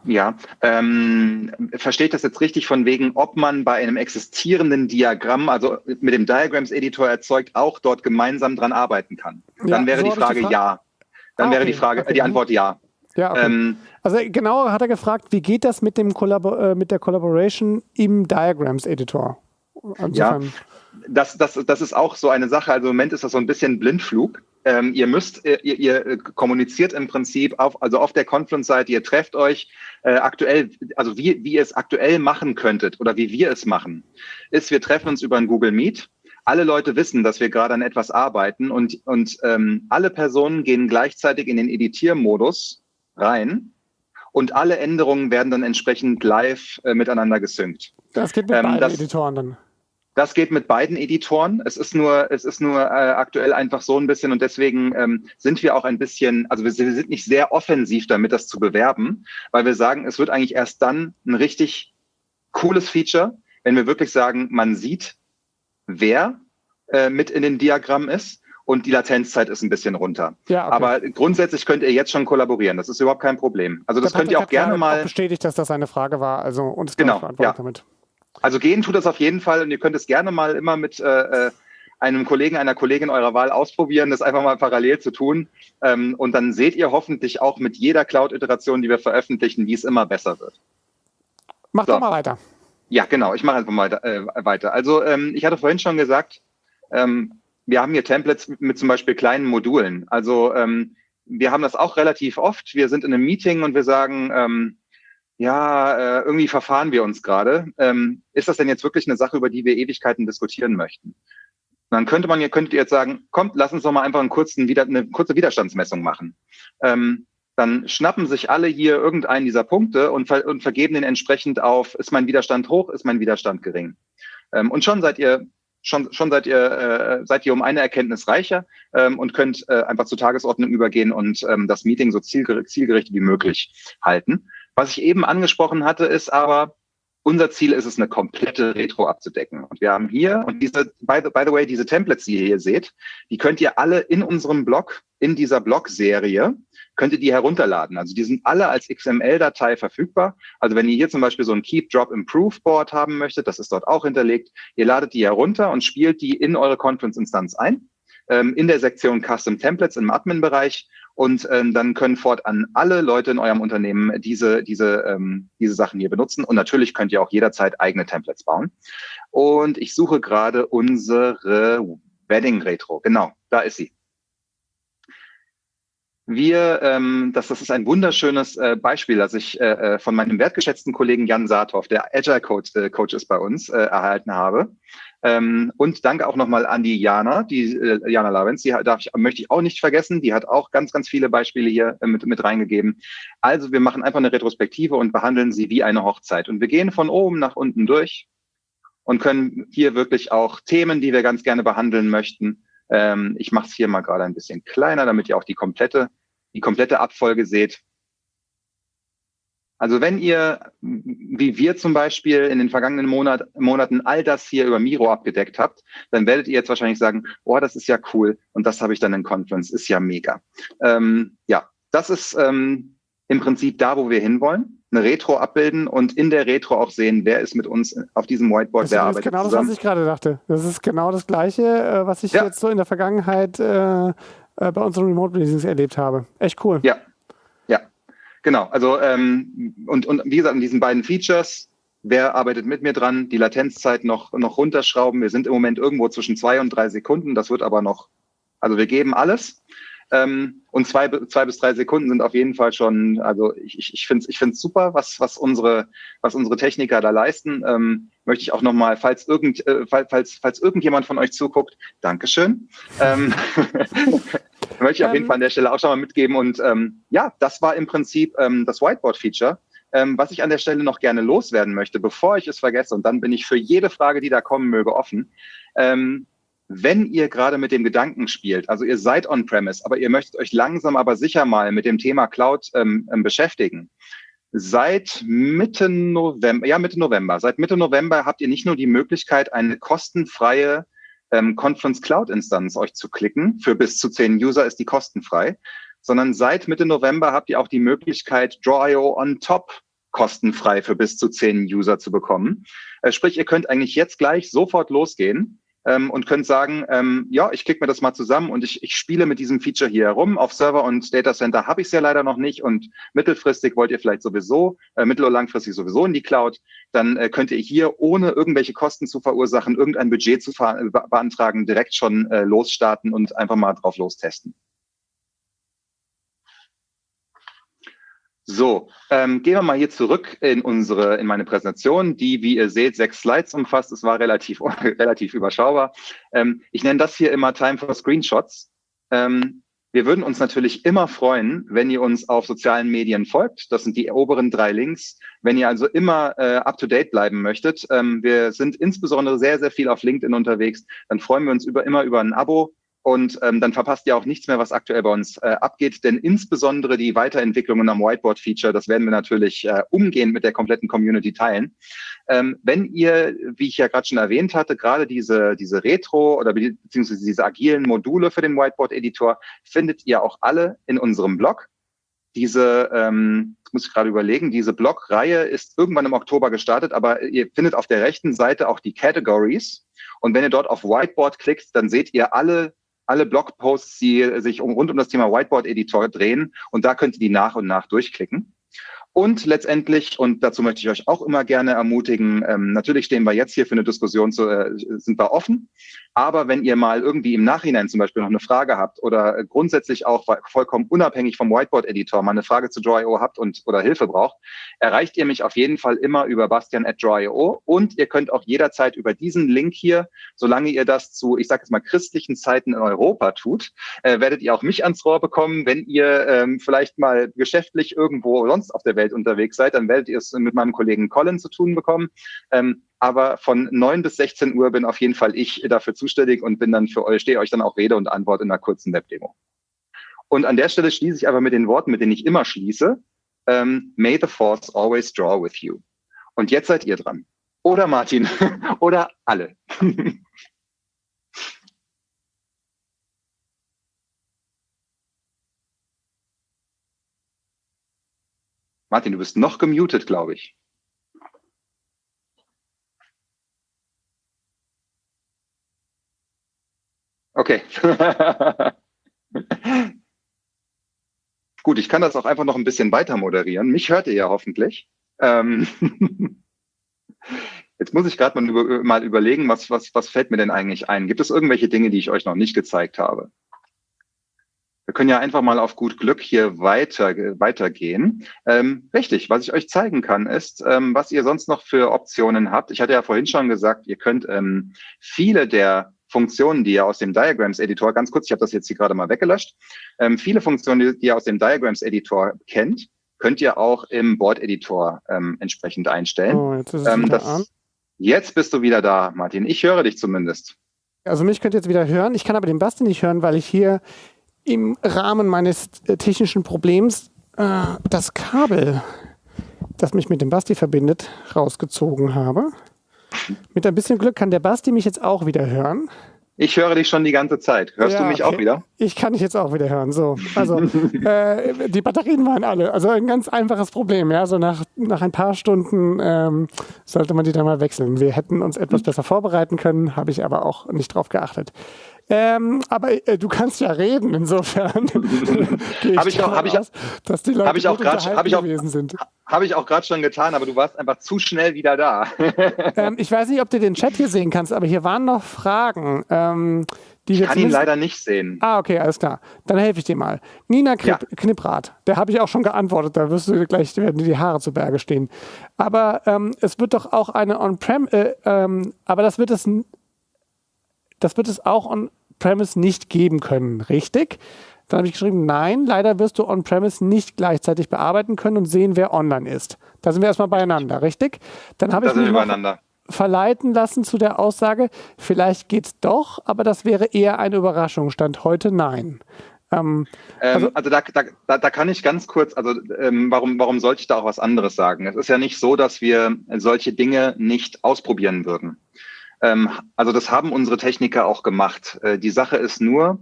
Ja, verstehe ich das jetzt richtig von wegen, ob man bei einem existierenden Diagramm, also mit dem Diagrams-Editor erzeugt, auch dort gemeinsam dran arbeiten kann? Dann wäre die Frage ja. Dann wäre die Antwort ja.
Ja, okay. Also genauer hat er gefragt, wie geht das mit der Collaboration im Diagrams-Editor?
Ja, das ist auch so eine Sache. Also im Moment ist das so ein bisschen Blindflug. Ihr kommuniziert im Prinzip auf der Confluence-Seite, ihr trefft euch aktuell, also wie ihr es aktuell machen könntet oder wie wir es machen, ist, wir treffen uns über ein Google Meet. Alle Leute wissen, dass wir gerade an etwas arbeiten und alle Personen gehen gleichzeitig in den Editiermodus rein und alle Änderungen werden dann entsprechend live miteinander gesynkt.
Das geht mit beiden Editoren dann.
Das geht mit beiden Editoren. Es ist nur aktuell einfach so ein bisschen und deswegen sind wir auch ein bisschen, also wir sind nicht sehr offensiv damit, das zu bewerben, weil wir sagen, es wird eigentlich erst dann ein richtig cooles Feature, wenn wir wirklich sagen, man sieht, wer mit in den Diagrammen ist und die Latenzzeit ist ein bisschen runter. Ja, okay. Aber grundsätzlich könnt ihr jetzt schon kollaborieren. Das ist überhaupt kein Problem. Also das könnt ihr auch gerne mal...
bestätigt, dass das eine Frage war. Also und es
genau, ja.
Damit.
Also gehen tut das auf jeden Fall und ihr könnt es gerne mal immer mit einem Kollegen, einer Kollegin eurer Wahl ausprobieren, das einfach mal parallel zu tun. Und dann seht ihr hoffentlich auch mit jeder Cloud-Iteration, die wir veröffentlichen, wie es immer besser wird.
Mach doch mal weiter.
Ja, genau. Ich mache einfach mal weiter. Also ich hatte vorhin schon gesagt, wir haben hier Templates mit zum Beispiel kleinen Modulen. Also wir haben das auch relativ oft. Wir sind in einem Meeting und wir sagen, irgendwie verfahren wir uns gerade. Ist das denn jetzt wirklich eine Sache, über die wir Ewigkeiten diskutieren möchten? Dann könntet ihr jetzt sagen, kommt, lass uns doch mal einfach eine kurze Widerstandsmessung machen. Dann schnappen sich alle hier irgendeinen dieser Punkte und vergeben den entsprechend auf, ist mein Widerstand hoch, ist mein Widerstand gering. Und schon seid ihr um eine Erkenntnis reicher und könnt einfach zur Tagesordnung übergehen und das Meeting so zielgerichtet wie möglich halten. Was ich eben angesprochen hatte, ist aber, unser Ziel ist es, eine komplette Retro abzudecken. Und wir haben hier, und by the way, diese Templates, die ihr hier seht, die könnt ihr alle in unserem Blog, in dieser Blog-Serie, könnt ihr die herunterladen. Also die sind alle als XML-Datei verfügbar. Also wenn ihr hier zum Beispiel so ein Keep, Drop, Improve Board haben möchtet, das ist dort auch hinterlegt, ihr ladet die herunter und spielt die in eure Confluence-Instanz ein, in der Sektion Custom Templates im Admin-Bereich. Und dann können fortan alle Leute in eurem Unternehmen diese Sachen hier benutzen. Und natürlich könnt ihr auch jederzeit eigene Templates bauen. Und ich suche gerade unsere Wedding Retro. Genau, da ist sie. Das ist ein wunderschönes Beispiel, das ich von meinem wertgeschätzten Kollegen Jan Saathoff, der Agile Coach ist bei uns, erhalten habe. Und danke auch nochmal an die Jana, Jana Lavenz, möchte ich auch nicht vergessen. Die hat auch ganz, ganz viele Beispiele hier mit reingegeben. Also wir machen einfach eine Retrospektive und behandeln sie wie eine Hochzeit. Und wir gehen von oben nach unten durch und können hier wirklich auch Themen, die wir ganz gerne behandeln möchten. Ich mache es hier mal gerade ein bisschen kleiner, damit ihr auch die komplette Abfolge seht. Also wenn ihr, wie wir zum Beispiel in den vergangenen Monaten all das hier über Miro abgedeckt habt, dann werdet ihr jetzt wahrscheinlich sagen, oh, das ist ja cool und das habe ich dann in Confluence, ist ja mega. Ja, das ist im Prinzip da, wo wir hinwollen. Eine Retro abbilden und in der Retro auch sehen, wer ist mit uns auf diesem Whiteboard, wer arbeitet
genau
zusammen.
Das, was ich gerade dachte. Das ist genau das Gleiche, was ich jetzt so in der Vergangenheit bei unseren Remote-Releases erlebt habe. Echt cool.
Ja. Genau, also und wie gesagt, in diesen beiden Features, wer arbeitet mit mir dran, die Latenzzeit noch runterschrauben. Wir sind im Moment irgendwo zwischen 2 und 3 Sekunden, das wird aber noch, also wir geben alles. Und 2 bis 3 Sekunden sind auf jeden Fall schon, also ich finde es super, was unsere Techniker da leisten. Möchte ich auch nochmal, falls irgendjemand von euch zuguckt, Dankeschön. Möchte ich auf jeden Fall an der Stelle auch schon mal mitgeben. Und ja, das war im Prinzip das Whiteboard-Feature. Was ich an der Stelle noch gerne loswerden möchte, bevor ich es vergesse, und dann bin ich für jede Frage, die da kommen möge, offen. Wenn ihr gerade mit dem Gedanken spielt, also ihr seid on-premise, aber ihr möchtet euch langsam aber sicher mal mit dem Thema Cloud beschäftigen, seit Mitte November habt ihr nicht nur die Möglichkeit, eine kostenfreie Confluence Cloud Instanz euch zu klicken. Für bis zu 10 User ist die kostenfrei. Sondern seit Mitte November habt ihr auch die Möglichkeit, draw.io on top kostenfrei für bis zu 10 User zu bekommen. Sprich, ihr könnt eigentlich jetzt gleich sofort losgehen und könnt sagen, ja, ich klicke mir das mal zusammen und ich spiele mit diesem Feature hier herum. Auf Server und Data Center habe ich es ja leider noch nicht und mittelfristig wollt ihr vielleicht sowieso, mittel- oder langfristig sowieso in die Cloud. Dann könnt ihr hier, ohne irgendwelche Kosten zu verursachen, irgendein Budget zu beantragen, direkt schon losstarten und einfach mal drauf lostesten. So, gehen wir mal hier zurück in meine Präsentation, die, wie ihr seht, 6 Slides umfasst. Es war relativ überschaubar. Ich nenne das hier immer Time for Screenshots. Wir würden uns natürlich immer freuen, wenn ihr uns auf sozialen Medien folgt. Das sind die oberen 3 Links. Wenn ihr also immer up-to-date bleiben möchtet, wir sind insbesondere sehr, sehr viel auf LinkedIn unterwegs, dann freuen wir uns immer über ein Abo. Und dann verpasst ihr auch nichts mehr, was aktuell bei uns abgeht. Denn insbesondere die Weiterentwicklungen am Whiteboard-Feature, das werden wir natürlich umgehend mit der kompletten Community teilen. Wenn ihr, wie ich ja gerade schon erwähnt hatte, gerade diese Retro- oder beziehungsweise diese agilen Module für den Whiteboard-Editor, findet ihr auch alle in unserem Blog. Muss ich gerade überlegen, diese Blogreihe ist irgendwann im Oktober gestartet, aber ihr findet auf der rechten Seite auch die Categories. Und wenn ihr dort auf Whiteboard klickt, dann seht ihr alle Blogposts, die sich rund um das Thema Whiteboard-Editor drehen. Und da könnt ihr die nach und nach durchklicken. Und letztendlich, und dazu möchte ich euch auch immer gerne ermutigen, natürlich stehen wir jetzt hier für eine Diskussion, sind wir offen. Aber wenn ihr mal irgendwie im Nachhinein zum Beispiel noch eine Frage habt oder grundsätzlich auch vollkommen unabhängig vom Whiteboard-Editor mal eine Frage zu draw.io habt oder Hilfe braucht, erreicht ihr mich auf jeden Fall immer über bastian@draw.io. Und ihr könnt auch jederzeit über diesen Link hier, solange ihr das zu, ich sage jetzt mal, christlichen Zeiten in Europa tut, werdet ihr auch mich ans Rohr bekommen. Wenn ihr vielleicht mal geschäftlich irgendwo sonst auf der Welt unterwegs seid, dann werdet ihr es mit meinem Kollegen Colin zu tun bekommen. Aber von 9 bis 16 Uhr bin auf jeden Fall ich dafür zuständig und bin dann für euch, stehe euch dann auch Rede und Antwort in einer kurzen Webdemo. Und an der Stelle schließe ich aber mit den Worten, mit denen ich immer schließe. May the force always draw with you. Und jetzt seid ihr dran. Oder Martin. Oder alle. Martin, du bist noch gemutet, glaube ich. Okay. Gut, ich kann das auch einfach noch ein bisschen weiter moderieren. Mich hört ihr ja hoffentlich. Jetzt muss ich gerade mal überlegen, was fällt mir denn eigentlich ein? Gibt es irgendwelche Dinge, die ich euch noch nicht gezeigt habe? Wir können ja einfach mal auf gut Glück hier weitergehen. Richtig, was ich euch zeigen kann, ist, was ihr sonst noch für Optionen habt. Ich hatte ja vorhin schon gesagt, ihr könnt viele der Funktionen, die ihr aus dem Diagrams-Editor, ganz kurz, ich habe das jetzt hier gerade mal weggelöscht, viele Funktionen, die ihr aus dem Diagrams-Editor kennt, könnt ihr auch im Board-Editor entsprechend einstellen.
Oh, jetzt ist es wieder an.
Jetzt bist du wieder da, Martin. Ich höre dich zumindest.
Also mich könnt ihr jetzt wieder hören. Ich kann aber den Basti nicht hören, weil ich hier im Rahmen meines technischen Problems das Kabel, das mich mit dem Basti verbindet, rausgezogen habe. Mit ein bisschen Glück kann der Basti mich jetzt auch wieder hören.
Ich höre dich schon die ganze Zeit. Hörst du mich auch wieder?
Ich kann dich jetzt auch wieder hören. So, also die Batterien waren alle. Also ein ganz einfaches Problem. Ja, so nach ein paar Stunden sollte man die dann mal wechseln. Wir hätten uns etwas besser vorbereiten können, habe ich aber auch nicht drauf geachtet. Aber du kannst ja reden, insofern dass die Leute gewesen sind.
Habe ich auch gerade schon getan, aber du warst einfach zu schnell wieder da.
Ich weiß nicht, ob du den Chat hier sehen kannst, aber hier waren noch Fragen.
Ich kann ihn leider nicht sehen.
Ah, okay, alles klar. Dann helfe ich dir mal. Nina Knipprath, der habe ich auch schon geantwortet, da werden dir die Haare zu Berge stehen. Aber es wird doch auch eine On-Prem, aber das wird es auch On-Premise nicht geben können, richtig? Dann habe ich geschrieben, nein, leider wirst du On-Premise nicht gleichzeitig bearbeiten können und sehen, wer online ist. Da sind wir erstmal beieinander, richtig? Dann habe ich mich verleiten lassen zu der Aussage, vielleicht geht's doch, aber das wäre eher eine Überraschung. Stand heute nein.
Also da kann ich ganz kurz, warum sollte ich da auch was anderes sagen? Es ist ja nicht so, dass wir solche Dinge nicht ausprobieren würden. Also das haben unsere Techniker auch gemacht. Die Sache ist nur,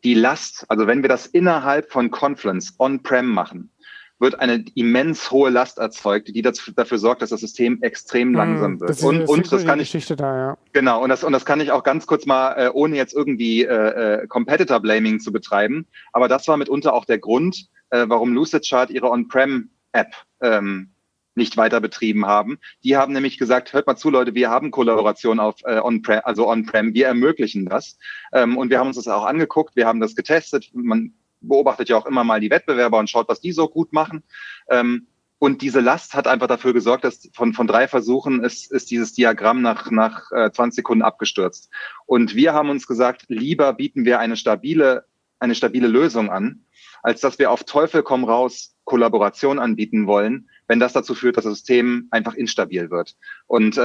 die Last, also wenn wir das innerhalb von Confluence on-prem machen, wird eine immens hohe Last erzeugt, die dafür sorgt, dass das System extrem langsam wird. Das kann ich, genau, und das kann ich auch ganz kurz mal, ohne jetzt irgendwie Competitor Blaming zu betreiben, aber das war mitunter auch der Grund, warum Lucidchart ihre On-Prem-App nicht weiter betrieben haben. Die haben nämlich gesagt, hört mal zu, Leute, wir haben Kollaboration auf On-Prem, wir ermöglichen das. Und wir haben uns das auch angeguckt, wir haben das getestet. Man beobachtet ja auch immer mal die Wettbewerber und schaut, was die so gut machen. Und diese Last hat einfach dafür gesorgt, dass von 3 Versuchen ist dieses Diagramm nach 20 Sekunden abgestürzt. Und wir haben uns gesagt, lieber bieten wir eine stabile Lösung an, als dass wir auf Teufel komm raus Kollaboration anbieten wollen, wenn das dazu führt, dass das System einfach instabil wird. Und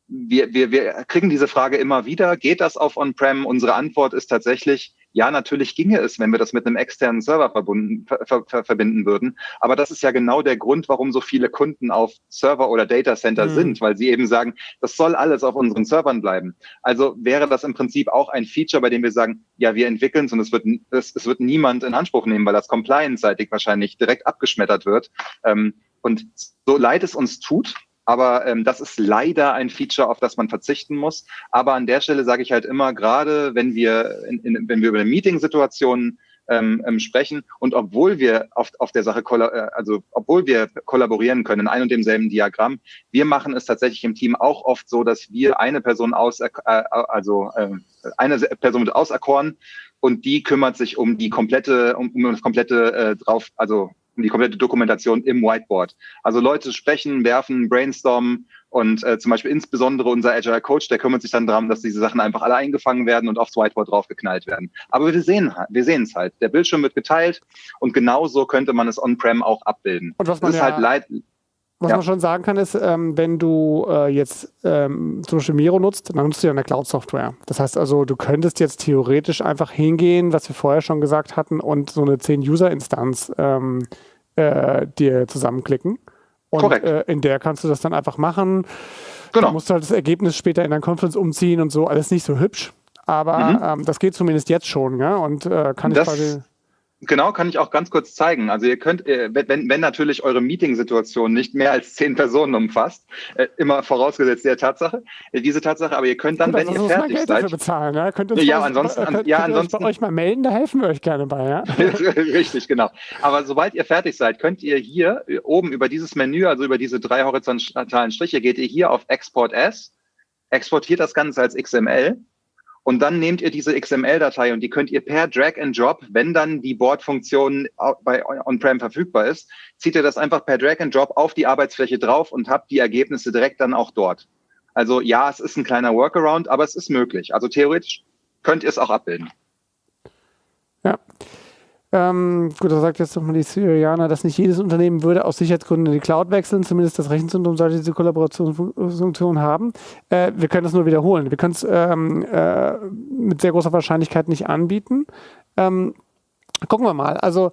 wir kriegen diese Frage immer wieder, geht das auf On-Prem? Unsere Antwort ist tatsächlich, ja, natürlich ginge es, wenn wir das mit einem externen Server verbinden würden. Aber das ist ja genau der Grund, warum so viele Kunden auf Server oder Data Center sind, weil sie eben sagen, das soll alles auf unseren Servern bleiben. Also wäre das im Prinzip auch ein Feature, bei dem wir sagen, ja, wir entwickeln es und es wird niemand in Anspruch nehmen, weil das compliance-seitig wahrscheinlich direkt abgeschmettert wird. Und so leid es uns tut, aber das ist leider ein Feature, auf das man verzichten muss. Aber an der Stelle sage ich halt immer, gerade wenn wir wenn wir über eine Meeting-Situation sprechen und obwohl wir auf der Sache, obwohl wir kollaborieren können in einem und demselben Diagramm, wir machen es tatsächlich im Team auch oft so, dass wir eine Person wird auserkoren und die kümmert sich um die komplette, um die komplette Dokumentation im Whiteboard. Also Leute sprechen, werfen, brainstormen und zum Beispiel insbesondere unser Agile Coach, der kümmert sich dann darum, dass diese Sachen einfach alle eingefangen werden und aufs Whiteboard draufgeknallt werden. Aber wir sehen es halt. Der Bildschirm wird geteilt und genauso könnte man es on-prem auch abbilden.
Und was man man schon sagen kann, ist, wenn du jetzt zum Beispiel Miro nutzt, dann nutzt du ja eine Cloud-Software. Das heißt also, du könntest jetzt theoretisch einfach hingehen, was wir vorher schon gesagt hatten, und so eine 10-User-Instanz dir zusammenklicken. Und in der kannst du das dann einfach machen. Genau. Du musst halt das Ergebnis später in dein Confluence umziehen und so. Alles nicht so hübsch. Aber das geht zumindest jetzt schon. Ja? Und kann ich quasi...
Genau, kann ich auch ganz kurz zeigen. Also ihr könnt, wenn natürlich eure Meeting-Situation nicht mehr als 10 Personen umfasst, immer vorausgesetzt diese Tatsache, aber ihr könnt dann, wenn ihr fertig seid,
dafür bezahlen, ja? Könnt ihr bei euch mal melden, da helfen wir euch gerne bei. Ja?
Richtig, genau. Aber sobald ihr fertig seid, könnt ihr hier oben über dieses Menü, also über diese 3 horizontalen Striche, geht ihr hier auf Export As, exportiert das Ganze als XML. Und dann nehmt ihr diese XML-Datei und die könnt ihr per Drag and Drop, wenn dann die Board-Funktion bei On-Prem verfügbar ist, zieht ihr das einfach per Drag and Drop auf die Arbeitsfläche drauf und habt die Ergebnisse direkt dann auch dort. Also ja, es ist ein kleiner Workaround, aber es ist möglich. Also theoretisch könnt ihr es auch abbilden.
Ja. Gut, da sagt jetzt nochmal die Syrianer, dass nicht jedes Unternehmen würde aus Sicherheitsgründen in die Cloud wechseln, zumindest das Rechenzentrum sollte diese Kollaborationsfunktion haben. Wir können das nur wiederholen. Wir können es mit sehr großer Wahrscheinlichkeit nicht anbieten. Gucken wir mal. Also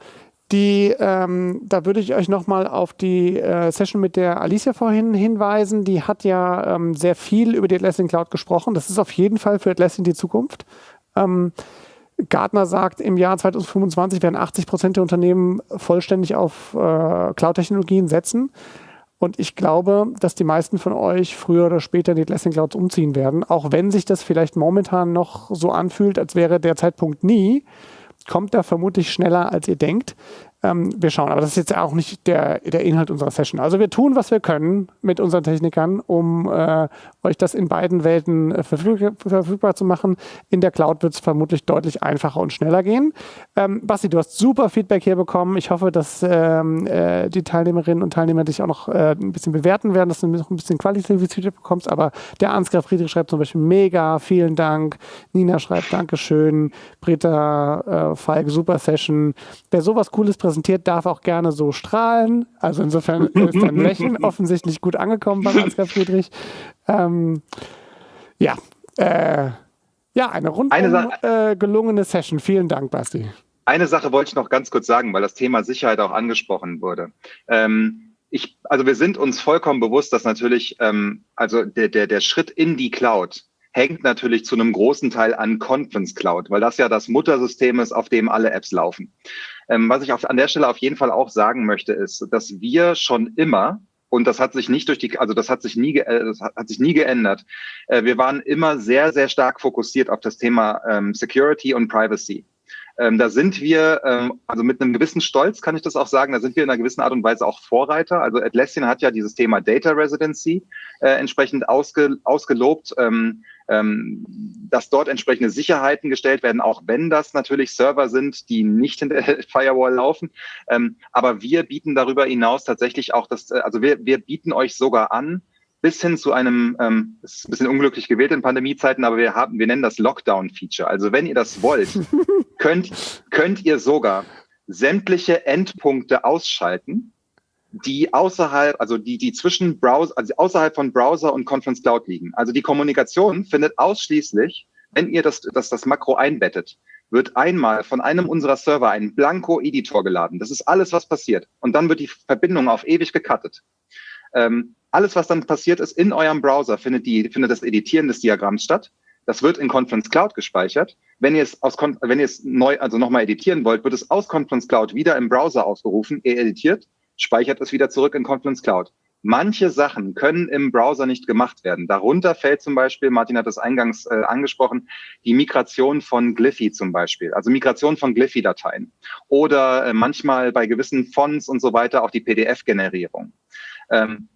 da würde ich euch nochmal auf die Session mit der Alicia vorhin hinweisen. Die hat ja sehr viel über die Atlassian Cloud gesprochen. Das ist auf jeden Fall für Atlassian die Zukunft. Gartner sagt, im Jahr 2025 werden 80% der Unternehmen vollständig auf Cloud-Technologien setzen. Und ich glaube, dass die meisten von euch früher oder später in die Atlassian Clouds umziehen werden. Auch wenn sich das vielleicht momentan noch so anfühlt, als wäre der Zeitpunkt nie, kommt da vermutlich schneller, als ihr denkt. Wir schauen, aber das ist jetzt auch nicht der Inhalt unserer Session. Also wir tun, was wir können mit unseren Technikern, um euch das in beiden Welten verfügbar zu machen. In der Cloud wird es vermutlich deutlich einfacher und schneller gehen. Basti, du hast super Feedback hier bekommen. Ich hoffe, dass die Teilnehmerinnen und Teilnehmer dich auch noch ein bisschen bewerten werden, dass du noch ein bisschen qualitatives Feedback bekommst. Aber der Ansgar Friedrich schreibt zum Beispiel mega, vielen Dank. Nina schreibt Dankeschön. Britta, Falk, super Session. Wer sowas Cooles präsentiert, darf auch gerne so strahlen. Also insofern ist dein Lächeln offensichtlich gut angekommen bei Ansgar Friedrich. Eine rundum gelungene Session. Vielen Dank, Basti.
Eine Sache wollte ich noch ganz kurz sagen, weil das Thema Sicherheit auch angesprochen wurde. Wir sind uns vollkommen bewusst, dass natürlich der Schritt in die Cloud hängt natürlich zu einem großen Teil an Confluence Cloud, weil das ja das Muttersystem ist, auf dem alle Apps laufen. Was ich an der Stelle auf jeden Fall auch sagen möchte, ist, dass wir schon immer, und das hat sich nicht das hat sich nie geändert. Wir waren immer sehr, sehr stark fokussiert auf das Thema Security und Privacy. Da sind wir, mit einem gewissen Stolz kann ich das auch sagen, da sind wir in einer gewissen Art und Weise auch Vorreiter. Also Atlassian hat ja dieses Thema Data Residency entsprechend ausgelobt, dass dort entsprechende Sicherheiten gestellt werden, auch wenn das natürlich Server sind, die nicht in der Firewall laufen. Aber wir bieten darüber hinaus tatsächlich auch wir bieten euch sogar an, bis hin zu einem, das ist ein bisschen unglücklich gewählt in Pandemiezeiten, aber wir nennen das Lockdown-Feature. Also wenn ihr das wollt, könnt ihr sogar sämtliche Endpunkte ausschalten, die außerhalb von Browser und Confluence Cloud liegen. Also die Kommunikation findet ausschließlich, wenn ihr das Makro einbettet, wird einmal von einem unserer Server ein Blanko-Editor geladen. Das ist alles, was passiert. Und dann wird die Verbindung auf ewig gecuttet. Alles, was dann passiert ist in eurem Browser, findet das Editieren des Diagramms statt. Das wird in Confluence Cloud gespeichert. Wenn ihr es nochmal editieren wollt, wird es aus Confluence Cloud wieder im Browser ausgerufen. Ihr editiert, speichert es wieder zurück in Confluence Cloud. Manche Sachen können im Browser nicht gemacht werden. Darunter fällt zum Beispiel, Martin hat das eingangs angesprochen, die Migration von Gliffy zum Beispiel, also Migration von Gliffy-Dateien. Oder manchmal bei gewissen Fonts und so weiter auch die PDF-Generierung.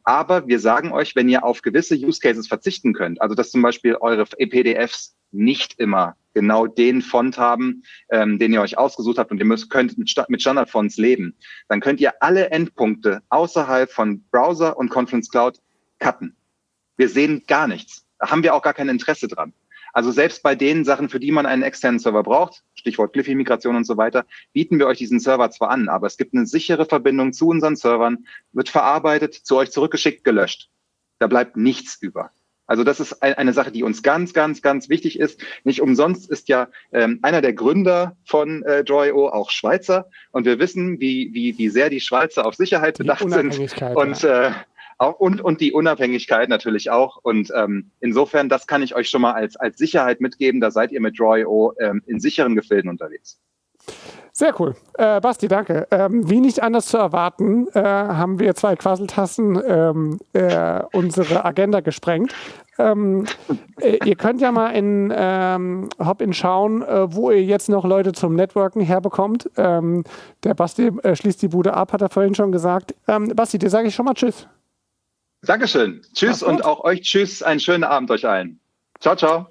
Aber wir sagen euch, wenn ihr auf gewisse Use Cases verzichten könnt, also dass zum Beispiel eure PDFs nicht immer genau den Font haben, den ihr euch ausgesucht habt und ihr könnt mit Standardfonts leben, dann könnt ihr alle Endpunkte außerhalb von Browser und Confluence Cloud cutten. Wir sehen gar nichts. Da haben wir auch gar kein Interesse dran. Also selbst bei den Sachen, für die man einen externen Server braucht, Stichwort Gliffy-Migration und so weiter, bieten wir euch diesen Server zwar an, aber es gibt eine sichere Verbindung zu unseren Servern, wird verarbeitet, zu euch zurückgeschickt, gelöscht. Da bleibt nichts über. Also das ist eine Sache, die uns ganz, ganz, ganz wichtig ist. Nicht umsonst ist ja einer der Gründer von draw.io auch Schweizer und wir wissen, wie sehr die Schweizer auf Sicherheit bedacht sind. Und die Unabhängigkeit natürlich auch. Und insofern, das kann ich euch schon mal als Sicherheit mitgeben. Da seid ihr mit draw.io in sicheren Gefilden unterwegs.
Sehr cool. Basti, danke. Wie nicht anders zu erwarten, haben wir 2 Quasseltassen unsere Agenda gesprengt. Ihr könnt ja mal in Hopin schauen, wo ihr jetzt noch Leute zum Networken herbekommt. Der Basti schließt die Bude ab, hat er vorhin schon gesagt. Basti, dir sage ich schon mal Tschüss.
Dankeschön. Tschüss und auch euch Tschüss. Einen schönen Abend euch allen. Ciao, ciao.